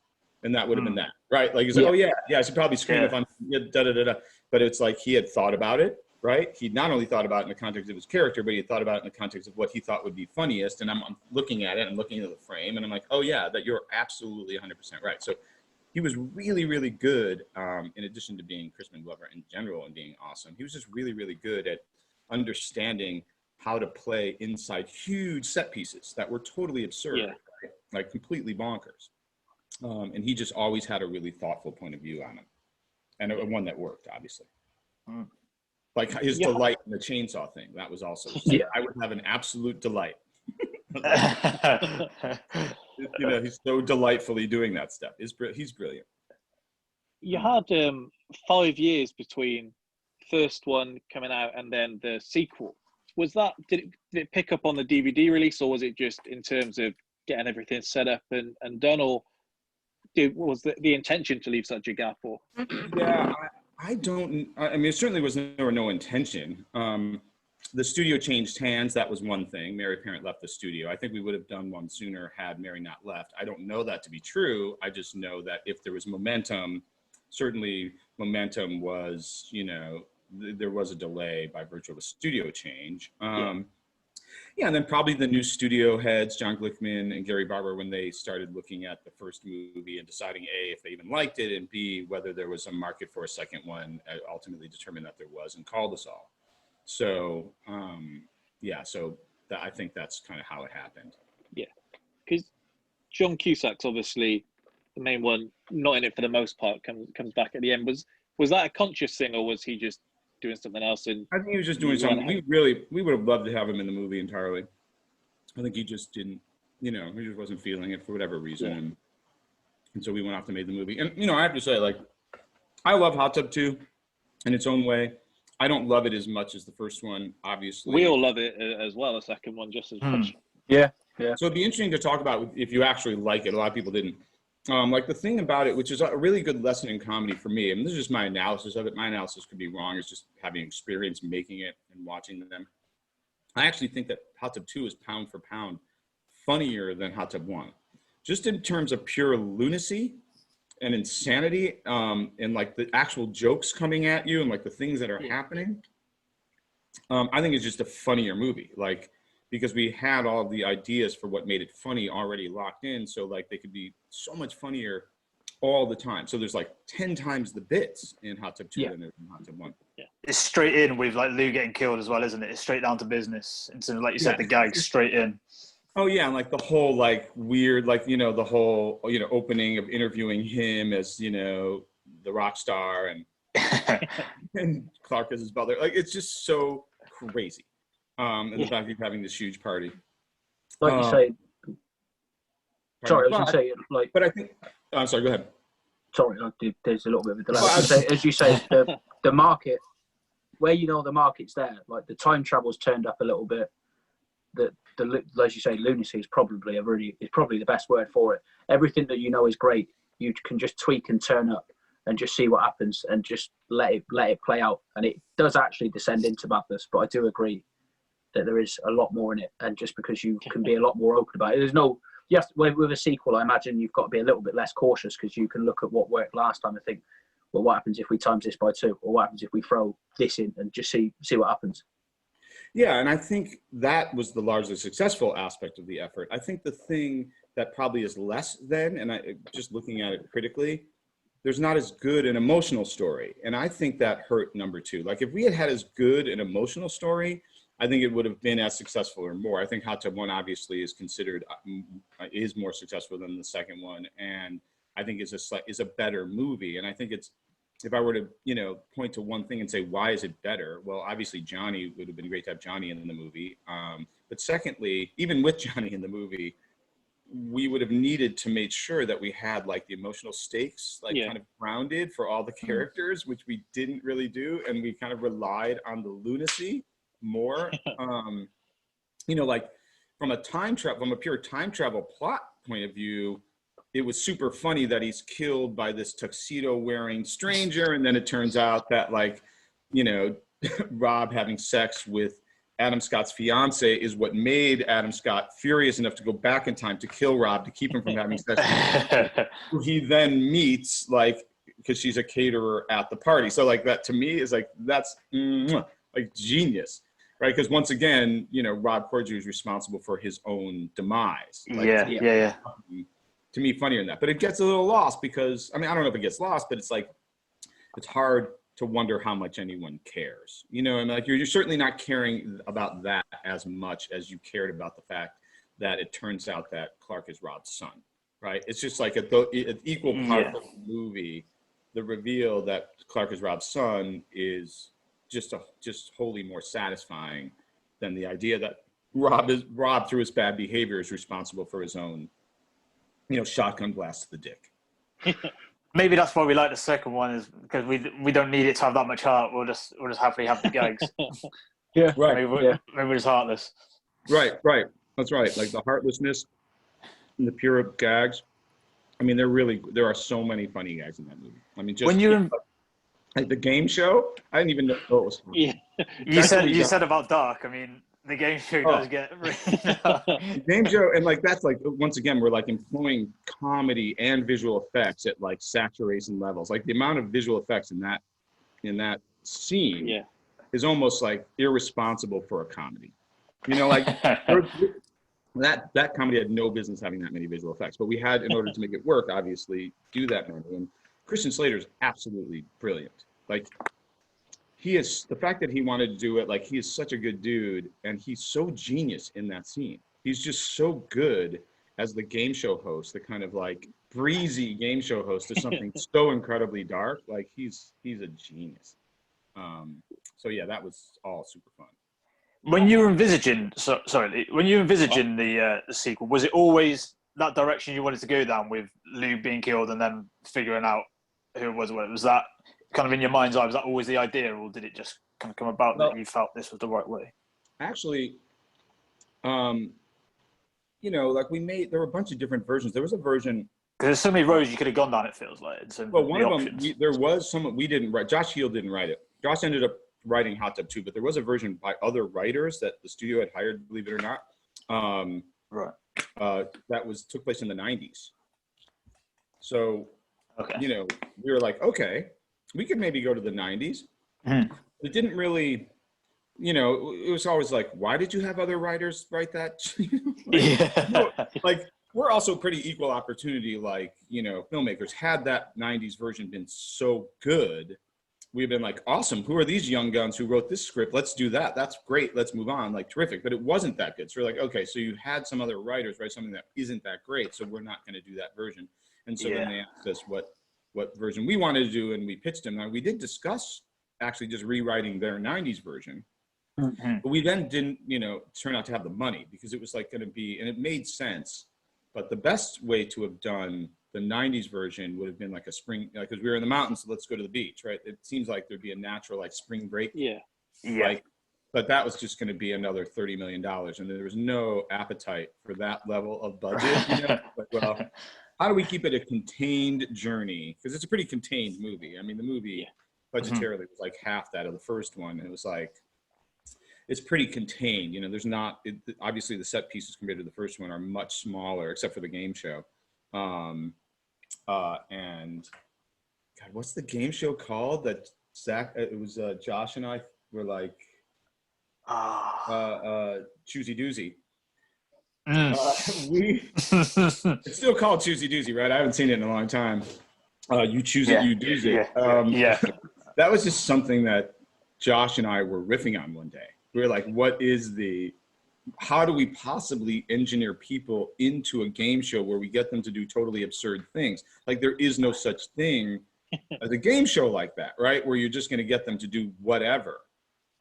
And that would have been that, right? Like he's like, oh yeah, I should probably scream if I'm da-da-da-da. But it's like, he had thought about it, right? He not only thought about it in the context of his character, but he thought about it in the context of what he thought would be funniest. And I'm looking at it, I'm looking at the frame, and I'm like, oh yeah, that you're absolutely 100% right. So he was really, really good, in addition to being Crispin Glover in general and being awesome. He was just really, really good at understanding how to play inside huge set pieces that were totally absurd. Right? Like completely bonkers. And he just always had a really thoughtful point of view on it. And one that worked, obviously. Like his delight in the chainsaw thing, that was also, I would have an absolute delight. He's so delightfully doing that stuff. He's brilliant. You had 5 years between first one coming out and then the sequel. Was that, did it pick up on the DVD release, or was it just in terms of getting everything set up and done, or was the intention to leave such a gap? Or I mean, it certainly there were no intention. The studio changed hands. That was one thing. Mary Parent left the studio. I think we would have done one sooner had Mary not left. I don't know that to be true. I just know that if there was momentum, certainly momentum was, there was a delay by virtue of a studio change. And then probably the new studio heads, John Glickman and Gary Barber, when they started looking at the first movie and deciding A, if they even liked it, and B, whether there was a market for a second one, ultimately determined that there was and called us all. So, I think that's kind of how it happened. Yeah, because John Cusack's obviously the main one, not in it for the most part, comes back at the end. Was that a conscious thing, or was he just doing something else? I think he was just doing something. We would have loved to have him in the movie entirely. I think he just didn't, he just wasn't feeling it for whatever reason. And so we went off to make the movie. And, I have to say, like, I love Hot Tub 2 in its own way. I don't love it as much as the first one, obviously. We all love it as well, the second one, just as much. Yeah. So it'd be interesting to talk about if you actually like it. A lot of people didn't. Like the thing about it, which is a really good lesson in comedy for me, and this is just my analysis of it. My analysis could be wrong. It's just having experience making it and watching them. I actually think that Hot Tub 2 is pound for pound funnier than Hot Tub 1. Just in terms of pure lunacy and insanity, and like the actual jokes coming at you and like the things that are happening. I think it's just a funnier movie. Like, because we had all the ideas for what made it funny already locked in. So like they could be so much funnier all the time. So there's like 10 times the bits in Hot Tub 2 than there's in Hot Tub 1. Yeah. It's straight in with like Lou getting killed as well, isn't it? It's straight down to business. And so, like you said, the gags straight in. Oh yeah, and like the whole like weird, like, you know, the whole, you know, opening of interviewing him as, you know, the rock star and and Clark as his brother. Like, it's just so crazy. And the fact he's having this huge party. Like you say, sorry, I was going to say, like... But I think... I'm sorry, go ahead. Sorry, there's a little bit of a delay. As you say, the market, where you know the market's there, like the time travel's turned up a little bit. As you say, lunacy is probably the best word for it. Everything that you know is great. You can just tweak and turn up and just see what happens and just let it play out. And it does actually descend into madness, but I do agree that there is a lot more in it. And just because you can be a lot more open about it, there's no... Yes, with a sequel, I imagine you've got to be a little bit less cautious because you can look at what worked last time and think, well, what happens if we times this by 2? Or what happens if we throw this in and just see what happens? Yeah, and I think that was the largely successful aspect of the effort. I think the thing that probably is less than, and I just looking at it critically, there's not as good an emotional story. And I think that hurt number 2. Like, if we had as good an emotional story, I think it would have been as successful or more. I think Hot Tub 1 obviously is considered, is more successful than the second one. And I think is a better movie. And I think it's, if I were to, you know, point to one thing and say, why is it better? Well, obviously Johnny would have been great to have Johnny in the movie. But secondly, even with Johnny in the movie, we would have needed to make sure that we had like the emotional stakes, like kind of grounded for all the characters, which we didn't really do. And we kind of relied on the lunacy more. You know, like from a pure time travel plot point of view, it was super funny that he's killed by this tuxedo wearing stranger. And then it turns out that, like, you know, Rob having sex with Adam Scott's fiance is what made Adam Scott furious enough to go back in time to kill Rob to keep him from having sex with him. He then meets, like, because she's a caterer at the party. So like that to me is like, that's like genius. Right, because once again, you know, Rob Corddry is responsible for his own demise. Like, yeah. To me, funnier than that. But it gets a little lost because, I mean, I don't know if it gets lost, but it's like, it's hard to wonder how much anyone cares. You know, and like you're certainly not caring about that as much as you cared about the fact that it turns out that Clark is Rob's son. Right? It's just like an equal part of the movie. The reveal that Clark is Rob's son is just wholly more satisfying than the idea that Rob through his bad behavior is responsible for his own, you know, shotgun blast to the dick. Maybe that's why we like the second one, is because we don't need it to have that much heart. We'll just happily have the gags. Yeah, right. Maybe we're just heartless. Right. That's right. Like the heartlessness and the pure gags. I mean, there are so many funny gags in that movie. I mean, just when you're like the game show, I didn't even know it was funny. Yeah. You said about Dark. I mean, the game show does get the game show, and like that's like, once again, we're like employing comedy and visual effects at like saturation levels. Like the amount of visual effects in that scene is almost like irresponsible for a comedy. You know, like that comedy had no business having that many visual effects, but we had, in order to make it work, obviously do that many. And Christian Slater is absolutely brilliant. Like, he is, the fact that he wanted to do it, like, he is such a good dude, and he's so genius in that scene. He's just so good as the game show host, the kind of like breezy game show host to something so incredibly dark. Like, he's a genius. So yeah, that was all super fun. When you were envisaging, the sequel, was it always that direction you wanted to go down, with Lou being killed and then figuring out who it was? Was that kind of in your mind's eye? Was that always the idea, or did it just kind of come about that you felt this was the right way? Actually, you know, like there were a bunch of different versions. There was a version, because there's so many roads you could have gone down, it feels like. Well, one of them, there was some we didn't write. Josh Heald didn't write it. Josh ended up writing Hot Tub 2, but there was a version by other writers that the studio had hired, believe it or not. That took place in the 90s. So, you know, we were like, okay, we could maybe go to the 90s. Mm-hmm. It didn't really, you know, it was always like, why did you have other writers write that? we're also pretty equal opportunity, like, you know, filmmakers. Had that 90s version been so good, we've been like, awesome, who are these young guns who wrote this script? Let's do that. That's great. Let's move on. Like, terrific. But it wasn't that good. So we're like, okay, so you had some other writers write something that isn't that great, so we're not going to do that version. And so then they asked us what version we wanted to do, and we pitched them. Now, we did discuss actually just rewriting their 90s version. But we then didn't, you know, turn out to have the money, because it was like going to be, and it made sense. But the best way to have done the 90s version would have been like a spring, because we were in the mountains, so let's go to the beach, right? It seems like there'd be a natural like spring break. Yeah. Like, but that was just going to be another $30 million. And there was no appetite for that level of budget. You know? Like, well, how do we keep it a contained journey? Because it's a pretty contained movie. I mean, the movie budgetarily was like half that of the first one. And it was like, it's pretty contained. You know, there's not, obviously the set pieces compared to the first one are much smaller, except for the game show. And God, what's the game show called that Zach, it was Josh and I were like, Choosy Doozy. It's still called Choosy Doozy, right? I haven't seen it in a long time. You choose it, you doozy. That was just something that Josh and I were riffing on one day. We were like, how do we possibly engineer people into a game show where we get them to do totally absurd things? Like, there is no such thing as a game show like that, right? Where you're just going to get them to do whatever.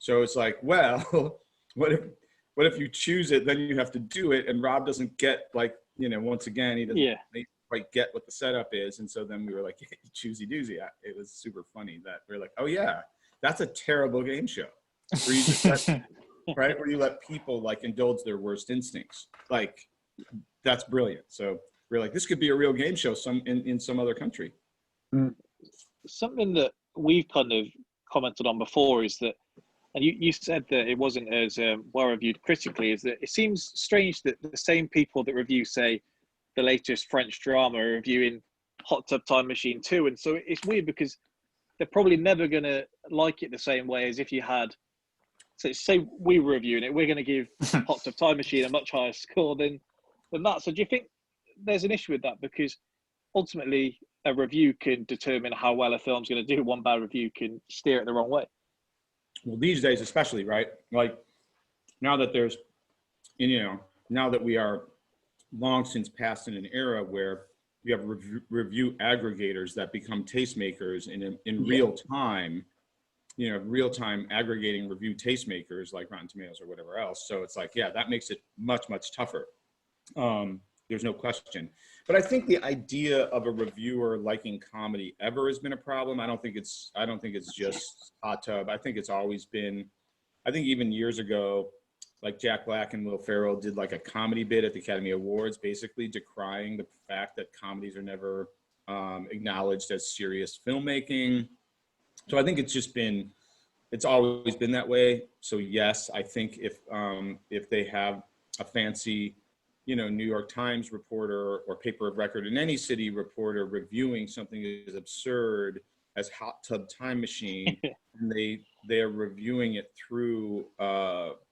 So it's like, well, what if you choose it, then you have to do it, and Rob doesn't get, like, you know, once again, he doesn't quite get what the setup is. And so then we were like, Choosy Doozy. It was super funny that we were like, oh yeah, that's a terrible game show. Where you just right? Where you let people like indulge their worst instincts. Like, that's brilliant. So we're like, this could be a real game show in some other country. Something that we've kind of commented on before is that, and you said that it wasn't as well reviewed critically, is that it seems strange that the same people that review, say, the latest French drama are reviewing Hot Tub Time Machine 2. And so it's weird because they're probably never going to like it the same way as if you had, so say we were reviewing it, we're going to give Hot Tub Time Machine a much higher score than that. So do you think there's an issue with that? Because ultimately a review can determine how well a film's going to do. One bad review can steer it the wrong way. Well, these days especially, right? Like, now that there's, you know, now that we are long since past in an era where you have review aggregators that become tastemakers in real time, you know, real-time aggregating review tastemakers like Rotten Tomatoes or whatever else. So it's like, yeah, that makes it much, much tougher. There's no question. But I think the idea of a reviewer liking comedy ever has been a problem. I don't think it's just Hot Tub. I think it's always been, I think even years ago, like Jack Black and Will Ferrell did like a comedy bit at the Academy Awards, basically decrying the fact that comedies are never acknowledged as serious filmmaking. So I think it's always been that way. So yes, I think if they have a fancy, you know, New York Times reporter or paper of record in any city reporter reviewing something as absurd as Hot Tub Time Machine, and they are reviewing it through,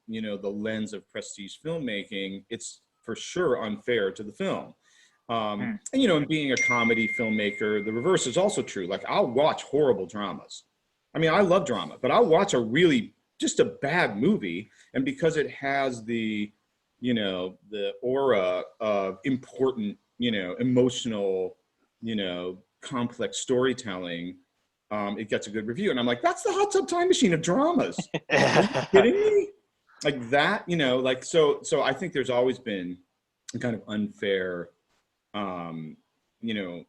you know, the lens of prestige filmmaking, it's for sure unfair to the film. And, you know, and being a comedy filmmaker, the reverse is also true. Like, I'll watch horrible dramas. I mean, I love drama, but I'll watch just a bad movie. And because it has the, you know, the aura of important, you know, emotional, you know, complex storytelling, it gets a good review. And I'm like, that's the Hot Tub Time Machine of dramas. Are you kidding me? Like that, you know, like, so I think there's always been a kind of unfair, you know,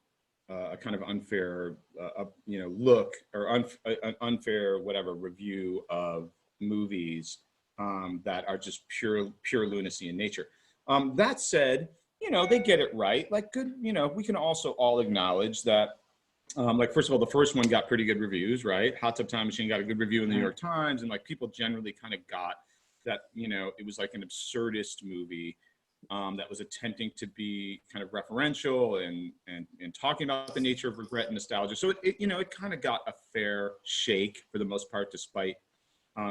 a kind of unfair, you know, look or an unfair, whatever, review of movies that are just pure lunacy in nature. That said, you know, they get it right. Like, good, you know, we can also all acknowledge that, like, first of all, the first one got pretty good reviews, right? Hot Tub Time Machine got a good review in the New York Times, and like people generally kind of got that, you know, it was like an absurdist movie that was attempting to be kind of referential and talking about the nature of regret and nostalgia. So it you know, it kind of got a fair shake for the most part, despite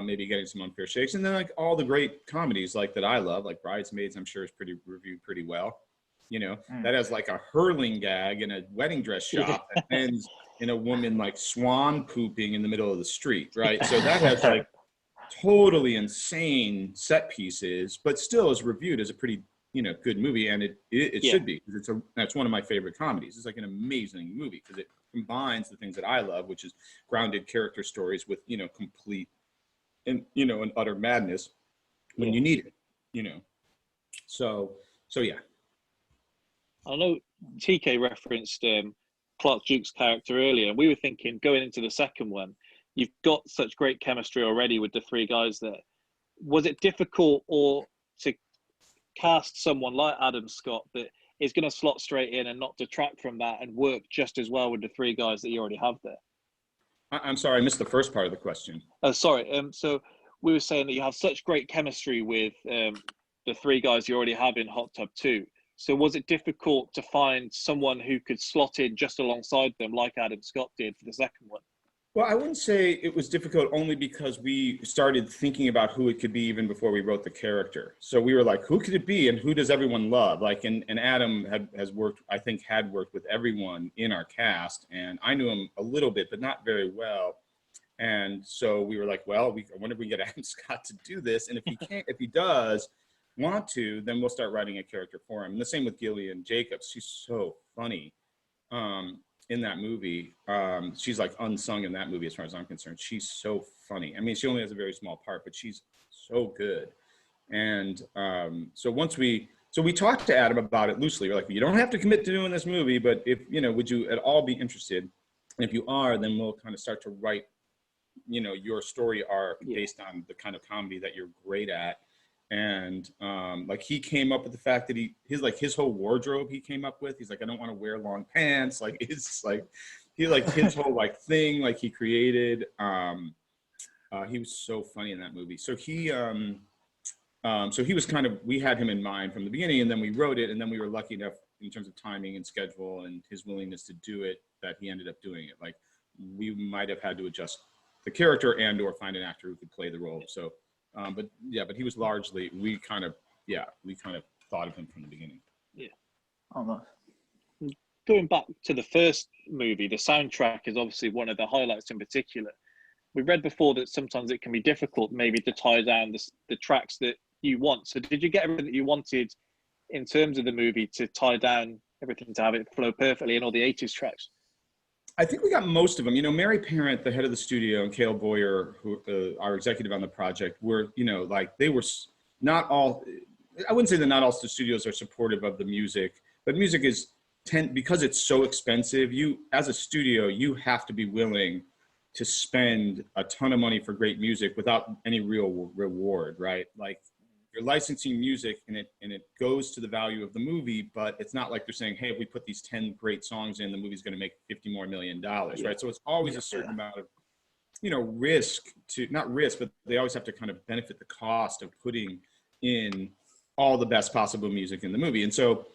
maybe getting some unfair shakes. And then like all the great comedies like that I love, like Bridesmaids, I'm sure is reviewed pretty well. you know, that has like a hurling gag in a wedding dress shop that ends in a woman like swan pooping in the middle of the street, right? So that has like totally insane set pieces, but still is reviewed as a pretty, you know, good movie, and it should be, because that's one of my favorite comedies. It's like an amazing movie because it combines the things that I love, which is grounded character stories with, you know, complete and, you know, and utter madness when you need it, you know. So yeah. I know TK referenced Clark Duke's character earlier, and we were thinking going into the second one, you've got such great chemistry already with the three guys there. Was it difficult or to cast someone like Adam Scott that is going to slot straight in and not detract from that and work just as well with the three guys that you already have there? I'm sorry, I missed the first part of the question. Oh, sorry. So we were saying that you have such great chemistry with the three guys you already have in Hot Tub 2. So was it difficult to find someone who could slot in just alongside them like Adam Scott did for the second one? Well, I wouldn't say it was difficult only because we started thinking about who it could be even before we wrote the character. So we were like, who could it be and who does everyone love? Like, and Adam had worked with everyone in our cast, and I knew him a little bit, but not very well. And so we were like, well, I wonder if we can get Adam Scott to do this. And if he does want to, then we'll start writing a character for him. And the same with Gillian Jacobs. She's so funny. In that movie, she's like unsung in that movie as far as I'm concerned. She's so funny. I mean, she only has a very small part, but she's so good. And so we talked to Adam about it loosely. We're like, you don't have to commit to doing this movie, but if, you know, would you at all be interested? And if you are, then we'll kind of start to write, you know, your story arc based on the kind of comedy that you're great at. And like he came up with the fact that his whole wardrobe he came up with. He's like, I don't want to wear long pants. Like it's like his whole like thing like he created. He was so funny in that movie. So he was kind of, we had him in mind from the beginning, and then we wrote it, and then we were lucky enough in terms of timing and schedule and his willingness to do it that he ended up doing it. Like we might have had to adjust the character and or find an actor who could play the role. So. But he was largely, we kind of thought of him from the beginning. Yeah. Oh, nice. Going back to the first movie, the soundtrack is obviously one of the highlights in particular. We read before that sometimes it can be difficult maybe to tie down the tracks that you want. So did you get everything that you wanted in terms of the movie to tie down everything to have it flow perfectly in all the 80s tracks? I think we got most of them. You know, Mary Parent, the head of the studio, and Cale Boyer, who our executive on the project, were, you know, like they were not all, I wouldn't say that not all studios are supportive of the music, but music is, because it's so expensive, you, as a studio, you have to be willing to spend a ton of money for great music without any real reward, right? Like, you're licensing music and it goes to the value of the movie, but it's not like they're saying, hey, if we put these 10 great songs in, the movie's going to make $50 more million, right? So it's always a certain amount of, you know, not risk, but they always have to kind of benefit the cost of putting in all the best possible music in the movie. And so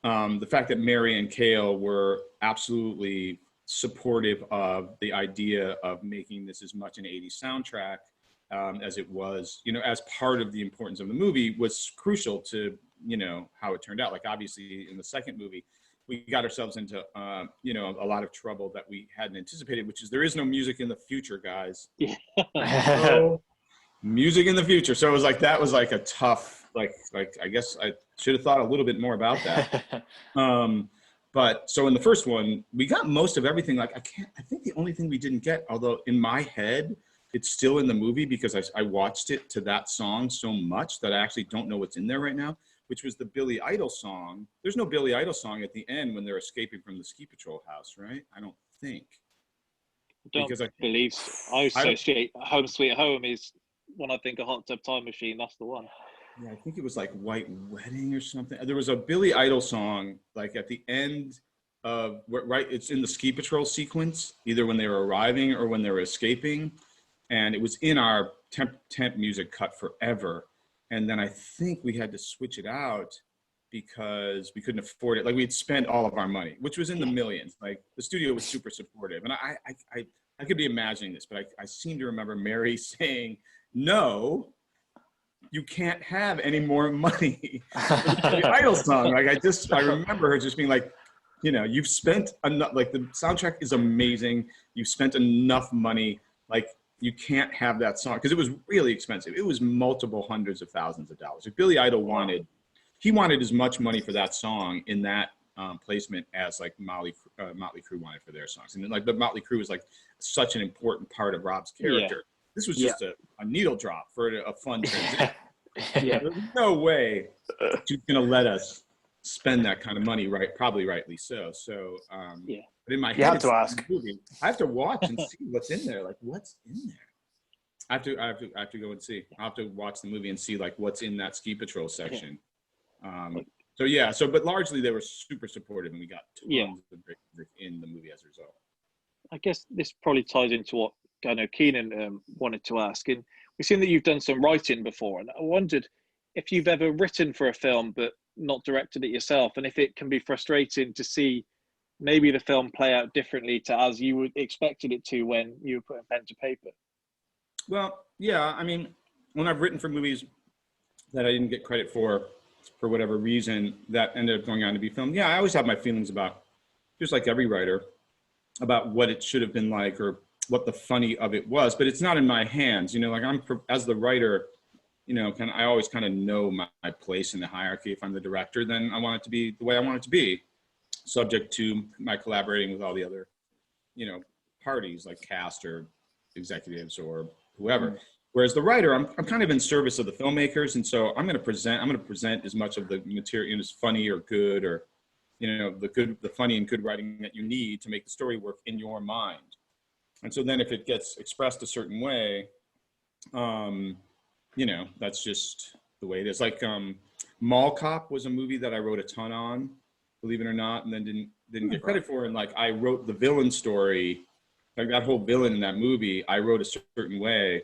the fact that Mary and Cale were absolutely supportive of the idea of making this as much an 80s soundtrack as it was, you know, as part of the importance of the movie was crucial to, you know, how it turned out. Like, obviously in the second movie, we got ourselves into, you know, a lot of trouble that we hadn't anticipated, which is there is no music in the future, guys. Yeah. No music in the future. So it was like, that was like a tough, like I guess I should have thought a little bit more about that. But so in the first one, we got most of everything. Like, I think the only thing we didn't get, although in my head, it's still in the movie because I watched it to that song so much that I actually don't know what's in there right now, which was the Billy Idol song. There's no Billy Idol song at the end when they're escaping from the ski patrol house, right? I don't think. I believe so. I associate Home Sweet Home is when I think of Hot Tub Time Machine, that's the one. Yeah, I think it was like White Wedding or something. There was a Billy Idol song like at the end of, right, it's in the ski patrol sequence, either when they were arriving or when they were escaping. And it was in our temp music cut forever. And then I think we had to switch it out because we couldn't afford it. Like, we'd spent all of our money, which was in the millions. Like, the studio was super supportive. And I could be imagining this, but I seem to remember Mary saying, no, you can't have any more money for the Idol song. Like I remember her just being like, you know, you've spent enough, like the soundtrack is amazing. You've spent enough money. Like you can't have that song because it was really expensive. It was multiple hundreds of thousands of dollars. If Billy Idol wanted as much money for that song in that placement as like Motley Crue wanted for their songs. And then like the Motley Crue was like such an important part of Rob's character. Yeah. This was just a needle drop for a fun transition. There's no way she's gonna let us spend that kind of money, right? Probably rightly so. So, but in my head, you have to ask. I have to watch and see what's in there. Like, what's in there? I have to go and see. I have to watch the movie and see like what's in that ski patrol section. But largely they were super supportive, and we got tons of great in the movie as a result. I guess this probably ties into what I know Keenan wanted to ask. And we've seen that you've done some writing before, and I wondered if you've ever written for a film but not directed it yourself, and if it can be frustrating to see maybe the film play out differently to as you would expected it to when you were putting pen to paper. Well, yeah, I mean, when I've written for movies that I didn't get credit for whatever reason that ended up going on to be filmed, I always have my feelings about, just like every writer, about what it should have been like or what the funny of it was, but it's not in my hands, you know, like as the writer, you know, I always kind of know my place in the hierarchy. If I'm the director, then I want it to be the way I want it to be, subject to my collaborating with all the other, you know, parties like cast or executives or whoever. Whereas the writer, I'm kind of in service of the filmmakers, and so I'm going to present as much of the material as funny or good, or you know, the funny and good writing that you need to make the story work in your mind. And so then if it gets expressed a certain way, you know, that's just the way it is. Like Mall Cop was a movie that I wrote a ton on, believe it or not, and then didn't get credit for. And like I wrote the villain story, like that whole villain in that movie, I wrote a certain way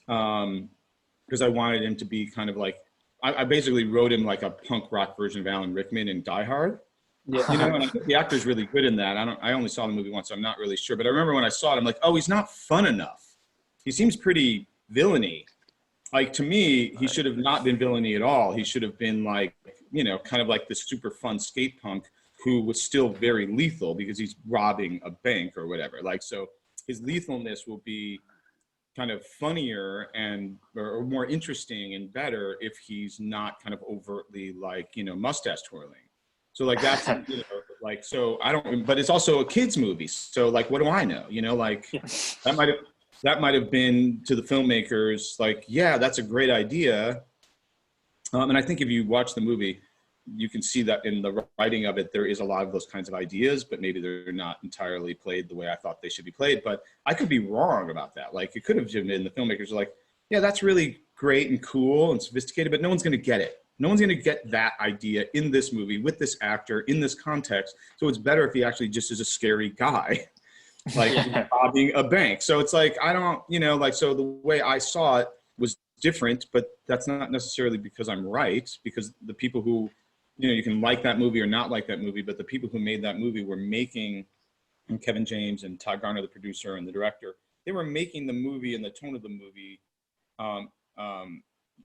because I wanted him to be kind of like, I basically wrote him like a punk rock version of Alan Rickman in Die Hard. Yeah. You know, and I think the actor's really good in that. I only saw the movie once, so I'm not really sure. But I remember when I saw it, I'm like, oh, he's not fun enough. He seems pretty villainy. Like, to me, he should have not been villainy at all. He should have been like, you know, kind of like this super fun skate punk who was still very lethal because he's robbing a bank or whatever. Like, so his lethalness will be kind of funnier or more interesting and better if he's not kind of overtly like, you know, mustache twirling. So like that's, you know, like, so I don't, but it's also a kid's movie. So like, what do I know? You know, like that might have been to the filmmakers, like, yeah, that's a great idea. And I think if you watch the movie, you can see that in the writing of it, there is a lot of those kinds of ideas, but maybe they're not entirely played the way I thought they should be played. But I could be wrong about that. Like it could have been the filmmakers are like, yeah, that's really great and cool and sophisticated, but no one's going to get it. No one's going to get that idea in this movie with this actor in this context. So it's better if he actually just is a scary guy, like robbing a bank. So it's like, I don't, you know, like, so the way I saw it was different, but that's not necessarily because I'm right, because the people who, you know, you can like that movie or not like that movie, but the people who made that movie were making, and Kevin James and Todd Garner, the producer and the director, they were making the movie and the tone of the movie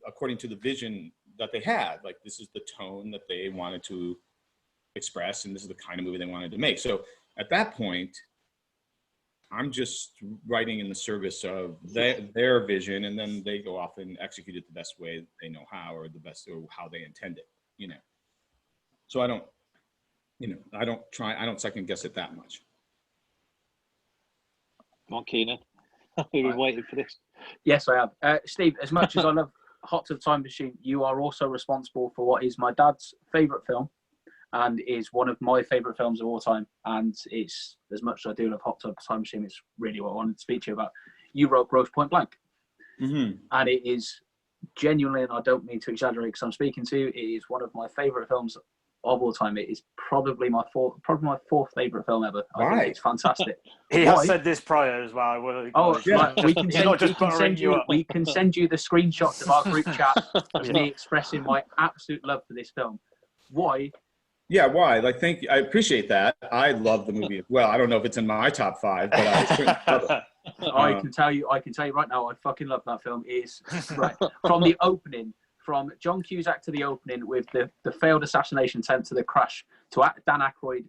according to the vision that they had. Like, this is the tone that they wanted to express, and this is the kind of movie they wanted to make. So at that point, I'm just writing in the service of their vision, and then they go off and execute it the best way they know how, or the best, or how they intend it, you know. So I don't, you know, I don't second guess it that much. Come on, Keenan. We've been waiting for this. Yes, I have. Steve, as much as I love Hot Tub Time Machine, you are also responsible for what is my dad's favourite film and is one of my favourite films of all time. And it's, as much as I do love Hot Tub Time Machine, it's really what I wanted to speak to you about. You wrote Grosse Pointe Blank. Mm-hmm. And it is genuinely, and I don't mean to exaggerate because I'm speaking to you, it is one of my favourite films of all time. It is probably my fourth favorite film ever. I think it's fantastic. He has said this prior as well. We can send you the screenshots of our group chat of me expressing my absolute love for this film. Why? Yeah, why? Like, I appreciate that. I love the movie as well. I don't know if it's in my top 5, but I certainly love it. I can tell you right now, I fucking love that film. It's right from the opening from John Cusack to the opening with the failed assassination attempt to the crash to Dan Aykroyd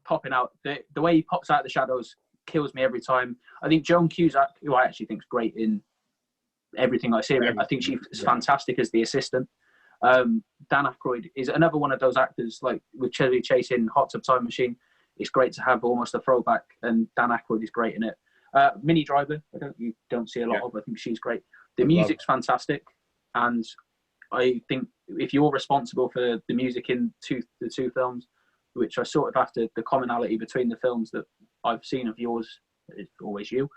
popping out. The way he pops out of the shadows kills me every time. I think Joan Cusack, who I actually think is great in everything I see, I think she's fantastic as the assistant. Dan Aykroyd is another one of those actors, like with Chevy Chase in Hot Tub Time Machine. It's great to have almost a throwback, and Dan Aykroyd is great in it. Minnie Driver, you don't see a lot of. I think she's great. The music's fantastic, and I think if you're responsible for the music in the two films, which I sort of have to, the commonality between the films that I've seen of yours is always you.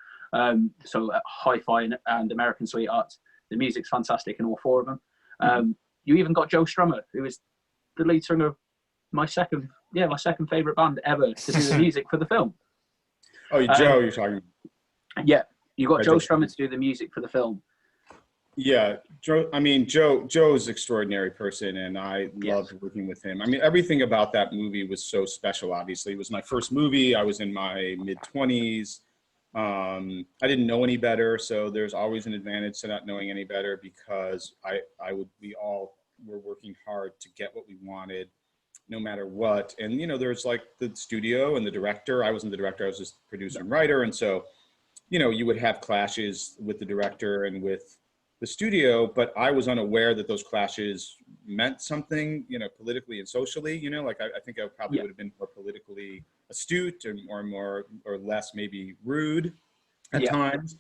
So Hi-Fi and American Sweethearts, the music's fantastic in all four of them. You even got Joe Strummer, who is the lead singer of my second favorite band ever to do the music for the film. Oh, Joe, you're talking. Yeah, you got Joe Strummer to do the music for the film. Yeah, Joe. I mean, Joe's an extraordinary person, and I loved working with him. I mean, everything about that movie was so special. Obviously, it was my first movie. I was in my mid-20s. I didn't know any better, so there's always an advantage to not knowing any better, because we all were working hard to get what we wanted, no matter what. And there's like the studio and the director. I wasn't the director; I was just producer and writer, and so you would have clashes with the director and with the studio, but I was unaware that those clashes meant something, politically and socially. Like I think I probably would have been more politically astute or less maybe rude at times.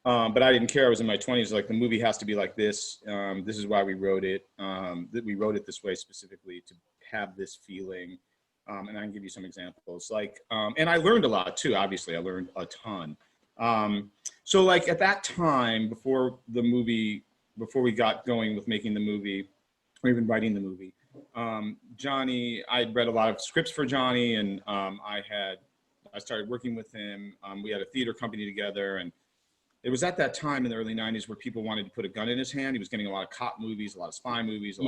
But I didn't care. I was in my 20s. Like, the movie has to be like this. This is why we wrote it. That we wrote it this way specifically to have this feeling. And I can give you some examples. Like, and I learned a lot too. Obviously, I learned a ton. So like at that time, before we got going with making the movie, or even writing the movie, Johnny, I'd read a lot of scripts for Johnny, and I started working with him. We had a theater company together, and it was at that time in the early 90s where people wanted to put a gun in his hand. He was getting a lot of cop movies, a lot of spy movies,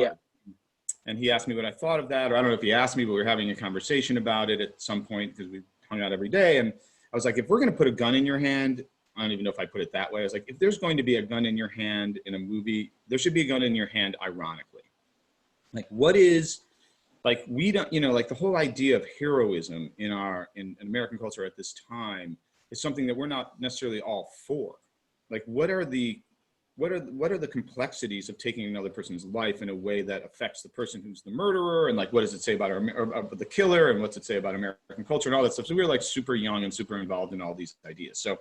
and he asked me what I thought of that, or I don't know if he asked me, but we were having a conversation about it at some point because we hung out every day. And I was like, if we're going to put a gun in your hand, I don't even know if I put it that way. I was like, if there's going to be a gun in your hand in a movie, there should be a gun in your hand ironically. Like, we don't, like the whole idea of heroism in American culture at this time is something that we're not necessarily all for. Like, what are the complexities of taking another person's life in a way that affects the person who's the murderer, and like, what does it say about the killer, and what's it say about American culture and all that stuff. So we were like super young and super involved in all these ideas. So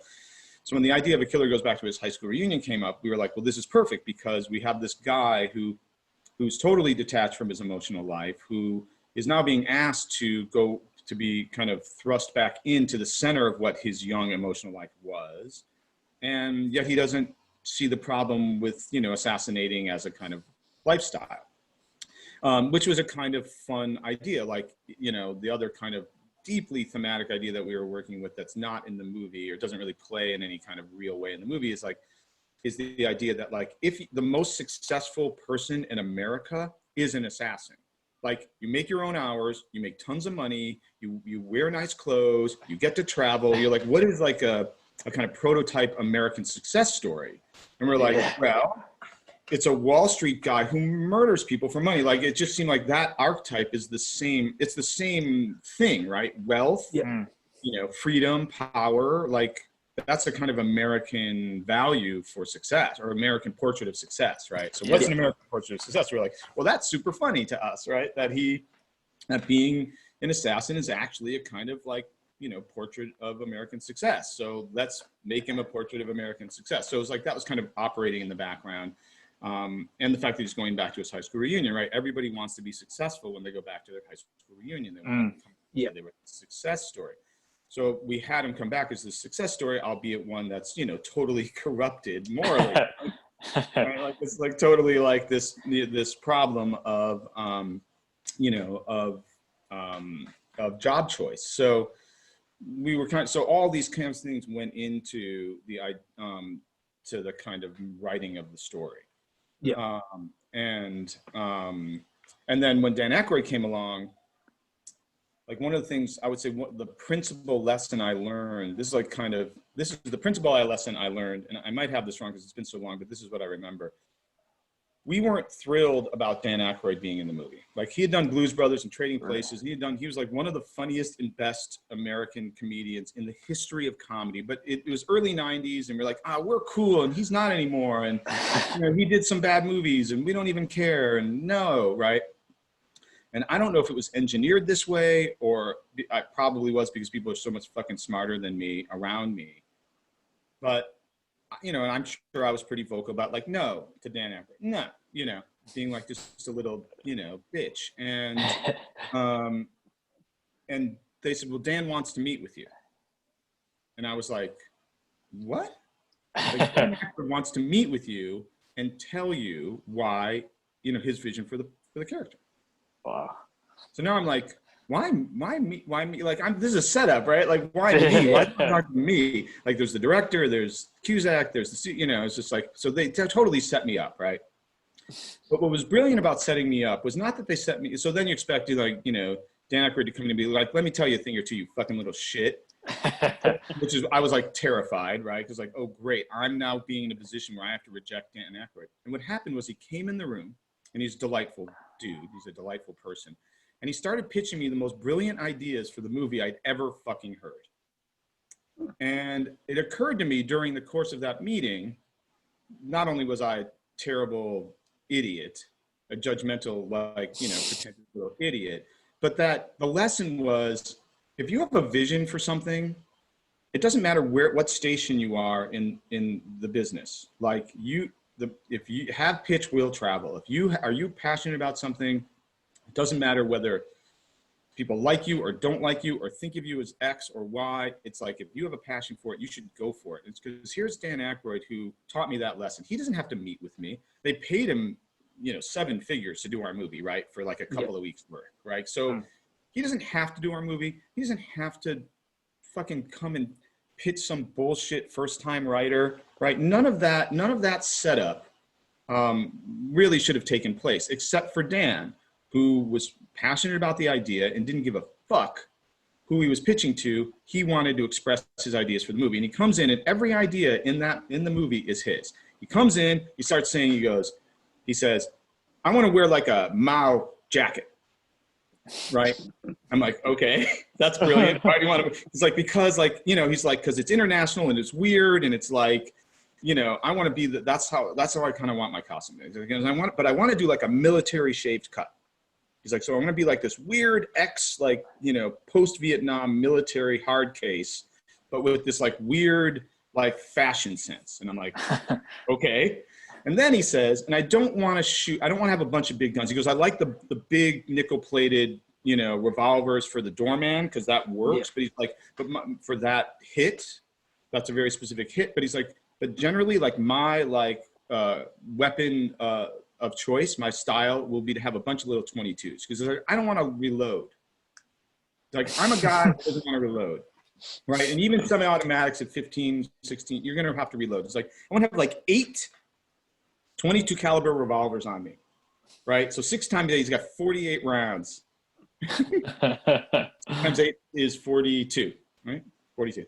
when the idea of a killer goes back to his high school reunion came up, we were like, well, this is perfect, because we have this guy who's totally detached from his emotional life, who is now being asked to go to be kind of thrust back into the center of what his young emotional life was. And yet he doesn't see the problem with, assassinating as a kind of lifestyle, which was a kind of fun idea. Like, the other kind of deeply thematic idea that we were working with that's not in the movie, or doesn't really play in any kind of real way in the movie, is the idea that, like, if the most successful person in America is an assassin, like, you make your own hours, you make tons of money, you wear nice clothes, you get to travel, you're like, what is like a kind of prototype American success story? And we're like, well, it's a Wall Street guy who murders people for money. Like, it just seemed like that archetype is the same. It's the same thing, right? Wealth, freedom, power. Like, that's a kind of American value for success, or American portrait of success, right? So what's an American portrait of success? We're like, well, that's super funny to us, right? That being an assassin is actually a kind of like, portrait of American success. So let's make him a portrait of American success. So it was like, that was kind of operating in the background. And the fact that he's going back to his high school reunion, right? Everybody wants to be successful when they go back to their high school reunion. They want to they were a success story. So we had him come back as this success story, albeit one that's, totally corrupted morally. Right? Like, it's like totally like this problem of job choice. So we were so all these kinds of things went into the to the kind of writing of the story. And then when Dan Aykroyd came along, like, one of the things I would say, the principal lesson I learned, this is the principal lesson I learned, and I might have this wrong because it's been so long, but this is what I remember. we weren't thrilled about Dan Aykroyd being in the movie. Like, he had done Blues Brothers and Trading Places. He was like one of the funniest and best American comedians in the history of comedy. But it was early 90s, and we're like, we're cool, and he's not anymore. And he did some bad movies, and we don't even care. And no, right? And I don't know if it was engineered this way, or I probably was, because people are so much fucking smarter than me around me. But and I'm sure I was pretty vocal about, like, no to Dan Aykroyd, no, being like just a little, bitch. And and they said, well, Dan wants to meet with you. And I was like, what? Like, Dan Aykroyd wants to meet with you and tell you why, his vision for the character. Wow. So now I'm like, why me? Like, this is a setup, right? Like, why me? Why not me? Like, there's the director, there's CUSACK, there's the, it's just like, so they totally set me up, right? But what was brilliant about setting me up was not that they set me, so then you expect, like, Dan Aykroyd to come in and be like, let me tell you a thing or two, you fucking little shit. Which is, I was like terrified, right? Because like, oh great, I'm now being in a position where I have to reject Dan Aykroyd. And what happened was, he came in the room, and he's a delightful dude, he's a delightful person. And he started pitching me the most brilliant ideas for the movie I'd ever fucking heard. And it occurred to me during the course of that meeting, not only was I a terrible idiot, a judgmental, like, pretentious little idiot, but that the lesson was, if you have a vision for something, it doesn't matter what station you are in the business. Like, if you have pitch will travel. Are you passionate about something? It doesn't matter whether people like you or don't like you or think of you as X or Y. It's like, if you have a passion for it, you should go for it. It's because here's Dan Aykroyd, who taught me that lesson. He doesn't have to meet with me. They paid him, 7 figures to do our movie, right? For like a couple of weeks work, right? So he doesn't have to do our movie. He doesn't have to fucking come and pitch some bullshit first-time writer, right? None of that setup really should have taken place, except for Dan, who was passionate about the idea and didn't give a fuck who he was pitching to. He wanted to express his ideas for the movie. And he comes in, and every idea in the movie is his. He comes in, he starts saying, he says, I want to wear like a Mao jacket, right? I'm like, okay, that's brilliant. Why do you want to? It's like, because like, he's like, because it's international and it's weird, and it's like, I want to be that's how I kind of want my costume. But I want to do like a military shaved cut. He's like, so I'm going to be like this weird like, post-Vietnam military hard case, but with this like weird, like fashion sense. And I'm like, okay. And then he says, and I don't want to have a bunch of big guns. He goes, I like the big nickel plated, revolvers for the doorman, because that works. Yeah. But he's like, for that hit, that's a very specific hit. But he's like, but generally, like, my weapon of choice, my style will be to have a bunch of little 22s, because like, I don't want to reload. Like, I'm a guy who doesn't want to reload, right? And even semi-automatics at 15, 16, you're going to have to reload. It's like, I want to have like 8 22 caliber revolvers on me, right? So 6 times 8, he's got 48 rounds. 6 times 8 is 42, right? 42.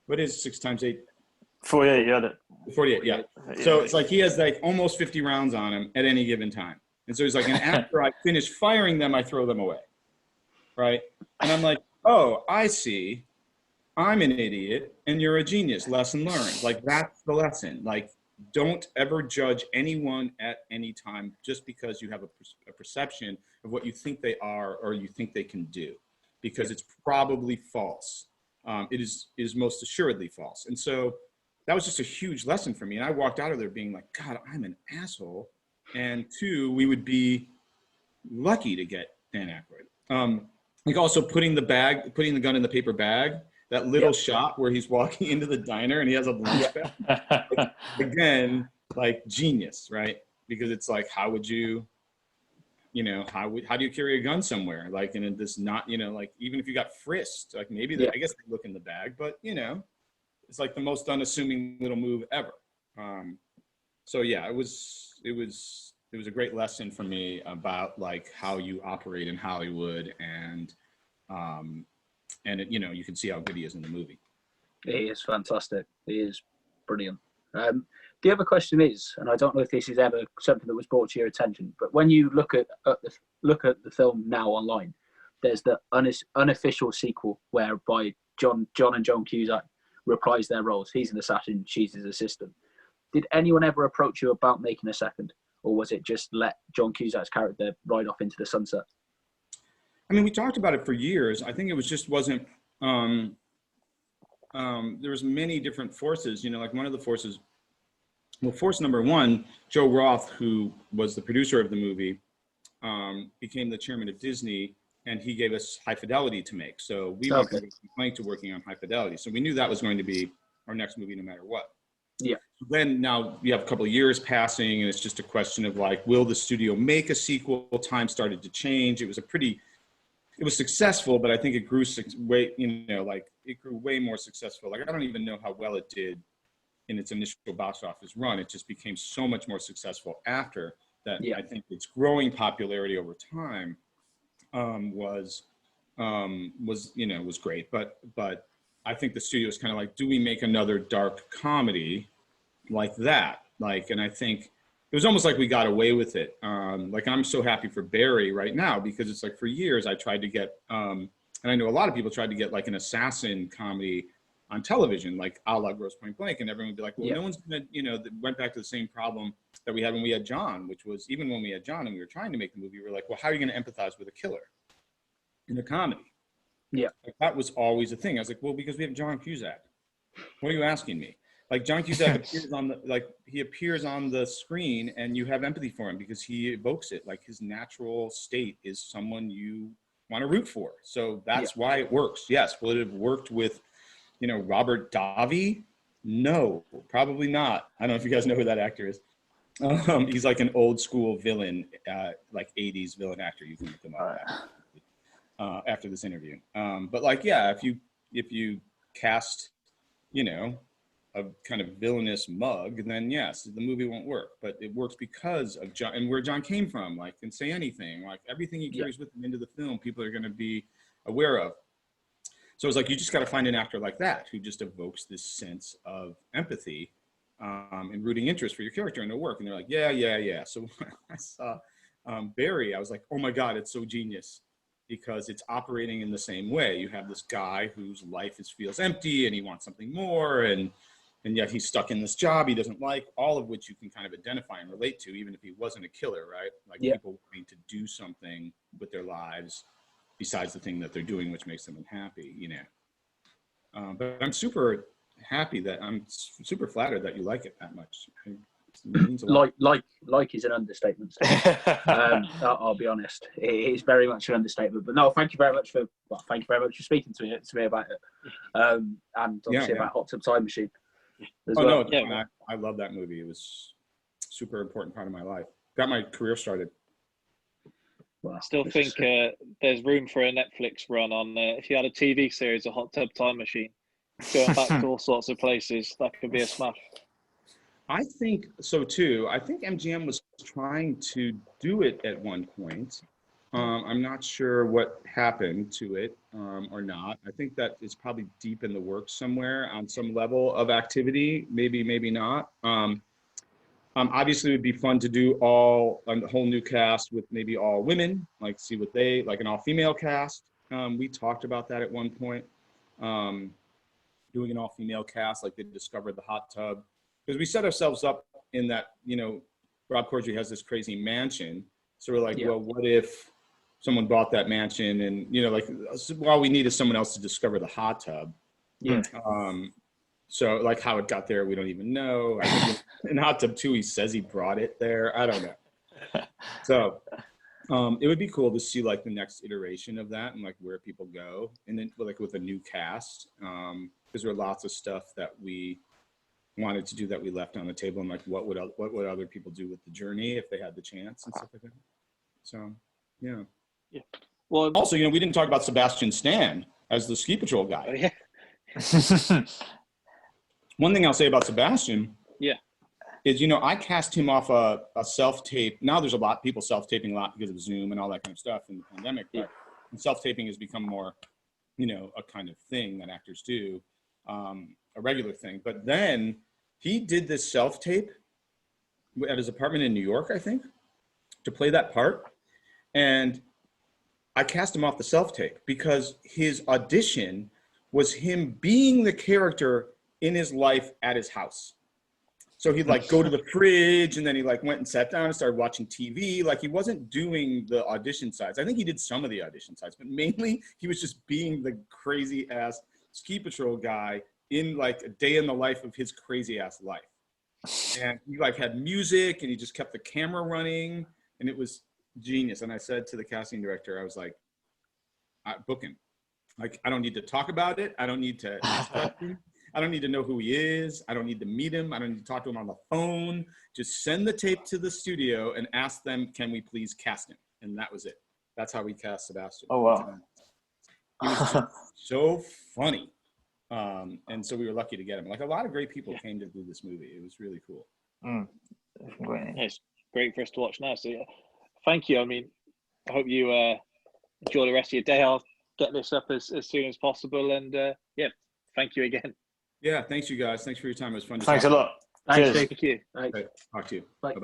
What is 6 times 8? 48, you had it. 48, yeah. So it's like he has like almost 50 rounds on him at any given time. And so he's like, and after I finish firing them, I throw them away, right? And I'm like, oh, I see. I'm an idiot and you're a genius. Lesson learned. Like, that's the lesson. Like, don't ever judge anyone at any time just because you have a perception of what you think they are or you think they can do, because it's probably false. It is most assuredly false. And so that was just a huge lesson for me. And I walked out of there being like, God, I'm an asshole. And 2, we would be lucky to get Dan Aykroyd. Like, also putting the gun in the paper bag, that little shot where he's walking into the diner and he has a lunch bag. Like, again, like, genius, right? Because it's like, how would you, how do you carry a gun somewhere? Like, in this not, like, even if you got frisked, like, maybe I guess they look in the bag, but it's like the most unassuming little move ever. So yeah, it was a great lesson for me about like how you operate in Hollywood, and it, you can see how good he is in the movie. He is fantastic. He is brilliant. The other question is, and I don't know if this is ever something that was brought to your attention, but when you look at the film now online, there's the unofficial sequel whereby John and Joan Cusack reprise their roles. He's an assassin, she's his assistant. Did anyone ever approach you about making a second, or was it just let John Cusack's character ride off into the sunset? I mean, we talked about it for years. I think it wasn't. There was many different forces. You know, like one of the forces. Well, force number one, Joe Roth, who was the producer of the movie, became the chairman of Disney, and he gave us High Fidelity to make. So we went from Blank to working on High Fidelity. So we knew that was going to be our next movie, no matter what. Yeah. Then now you have a couple of years passing, and it's just a question of like, will the studio make a sequel? Time started to change. It was successful, but I think it grew it grew way more successful. Like, I don't even know how well it did in its initial box office run. It just became so much more successful after that. Yeah. I think its growing popularity over time was great. But I think the studio was kind of like, do we make another dark comedy like that? Like, and I think it was almost like we got away with it. Like, I'm so happy for Barry right now, because it's like for years I tried to get, and I know a lot of people tried to get like an assassin comedy on television, like a la Grosse Pointe Blank, and everyone would be like, well, no one's gonna, went back to the same problem that we had when we had John, which was even when we had John and we were trying to make the movie, we were like, well, how are you gonna empathize with a killer in a comedy? Yeah. Like, that was always a thing. I was like, well, because we have John Cusack. What are you asking me? Like, John Cusack appears on the screen, and you have empathy for him because he evokes it. Like, his natural state is someone you want to root for. So that's why it works. Yes. Will it have worked with, Robert Davi? No, probably not. I don't know if you guys know who that actor is. He's like an old school villain, like 80s villain actor. You can look him up after this interview. But like, yeah, if you cast, a kind of villainous mug, then yes, the movie won't work. But it works because of John and where John came from. Like, Can Say Anything, like everything he carries with him into the film, people are going to be aware of. So it's like, you just got to find an actor like that who just evokes this sense of empathy and rooting interest for your character and their work. And they're like, yeah. So when I saw Barry, I was like, oh my God, it's so genius, because it's operating in the same way. You have this guy whose life feels empty and he wants something more, and yet he's stuck in this job he doesn't like, all of which you can kind of identify and relate to, even if he wasn't a killer, right? Like, people wanting to do something with their lives besides the thing that they're doing, which makes them unhappy, But I'm super happy I'm super flattered that you like it that much. It means a lot. Like is an understatement. I'll be honest. It is very much an understatement. But no, thank you very much for speaking to me about it. And obviously about Hot Tub Time Machine. No, I love that movie. It was a super important part of my life. Got my career started. I still think there's room for a Netflix run on if you had a TV series, a Hot Tub Time Machine, going back to all sorts of places. That could be a smash. I think so too. I think MGM was trying to do it at one point. I'm not sure what happened to it or not. I think that it's probably deep in the works somewhere on some level of activity. Maybe not. Obviously, it would be fun to do a whole new cast with maybe all women, like see what like an all-female cast. We talked about that at one point, doing an all-female cast, like they discovered the hot tub. Because we set ourselves up in that, Rob Corddry has this crazy mansion. So we're like, well, what if someone bought that mansion and, all we need is someone else to discover the hot tub. Yeah. So like how it got there, we don't even know. I think in Hot Tub 2, he says he brought it there. I don't know. So it would be cool to see like the next iteration of that and like where people go. And then like with a new cast, because there are lots of stuff that we wanted to do that we left on the table, and like what would other people do with the journey if they had the chance and stuff like that. So yeah. Well, also, we didn't talk about Sebastian Stan as the ski patrol guy. Oh, yeah. One thing I'll say about Sebastian is, I cast him off a self-tape. Now there's a lot of people self-taping a lot because of Zoom and all that kind of stuff in the pandemic, but self-taping has become more, a kind of thing that actors do, a regular thing. But then he did this self-tape at his apartment in New York, I think, to play that part. And I cast him off the self-tape because his audition was him being the character in his life at his house. So he'd like go to the fridge, and then he like went and sat down and started watching TV. Like he wasn't doing the audition sides. I think he did some of the audition sides, but mainly he was just being the crazy ass ski patrol guy in like a day in the life of his crazy ass life. And he like had music, and he just kept the camera running, and it was genius. And I said to the casting director, I was like, book him. Like, I don't need to talk about it. I don't need to I don't need to know who he is. I don't need to meet him. I don't need to talk to him on the phone. Just send the tape to the studio and ask them, can we please cast him? And that was it. That's how we cast Sebastian. Oh, wow. He was so funny. And so we were lucky to get him. Like, a lot of great people came to do this movie. It was really cool. It's great for us to watch now. So, yeah, thank you. I mean, I hope you enjoy the rest of your day. I'll get this up as soon as possible. And, yeah, thank you again. Yeah, thanks, you guys. Thanks for your time. It was fun to Thanks a lot. Thanks, Cheers. Thank you. Right. Talk to you. Bye. Bye-bye.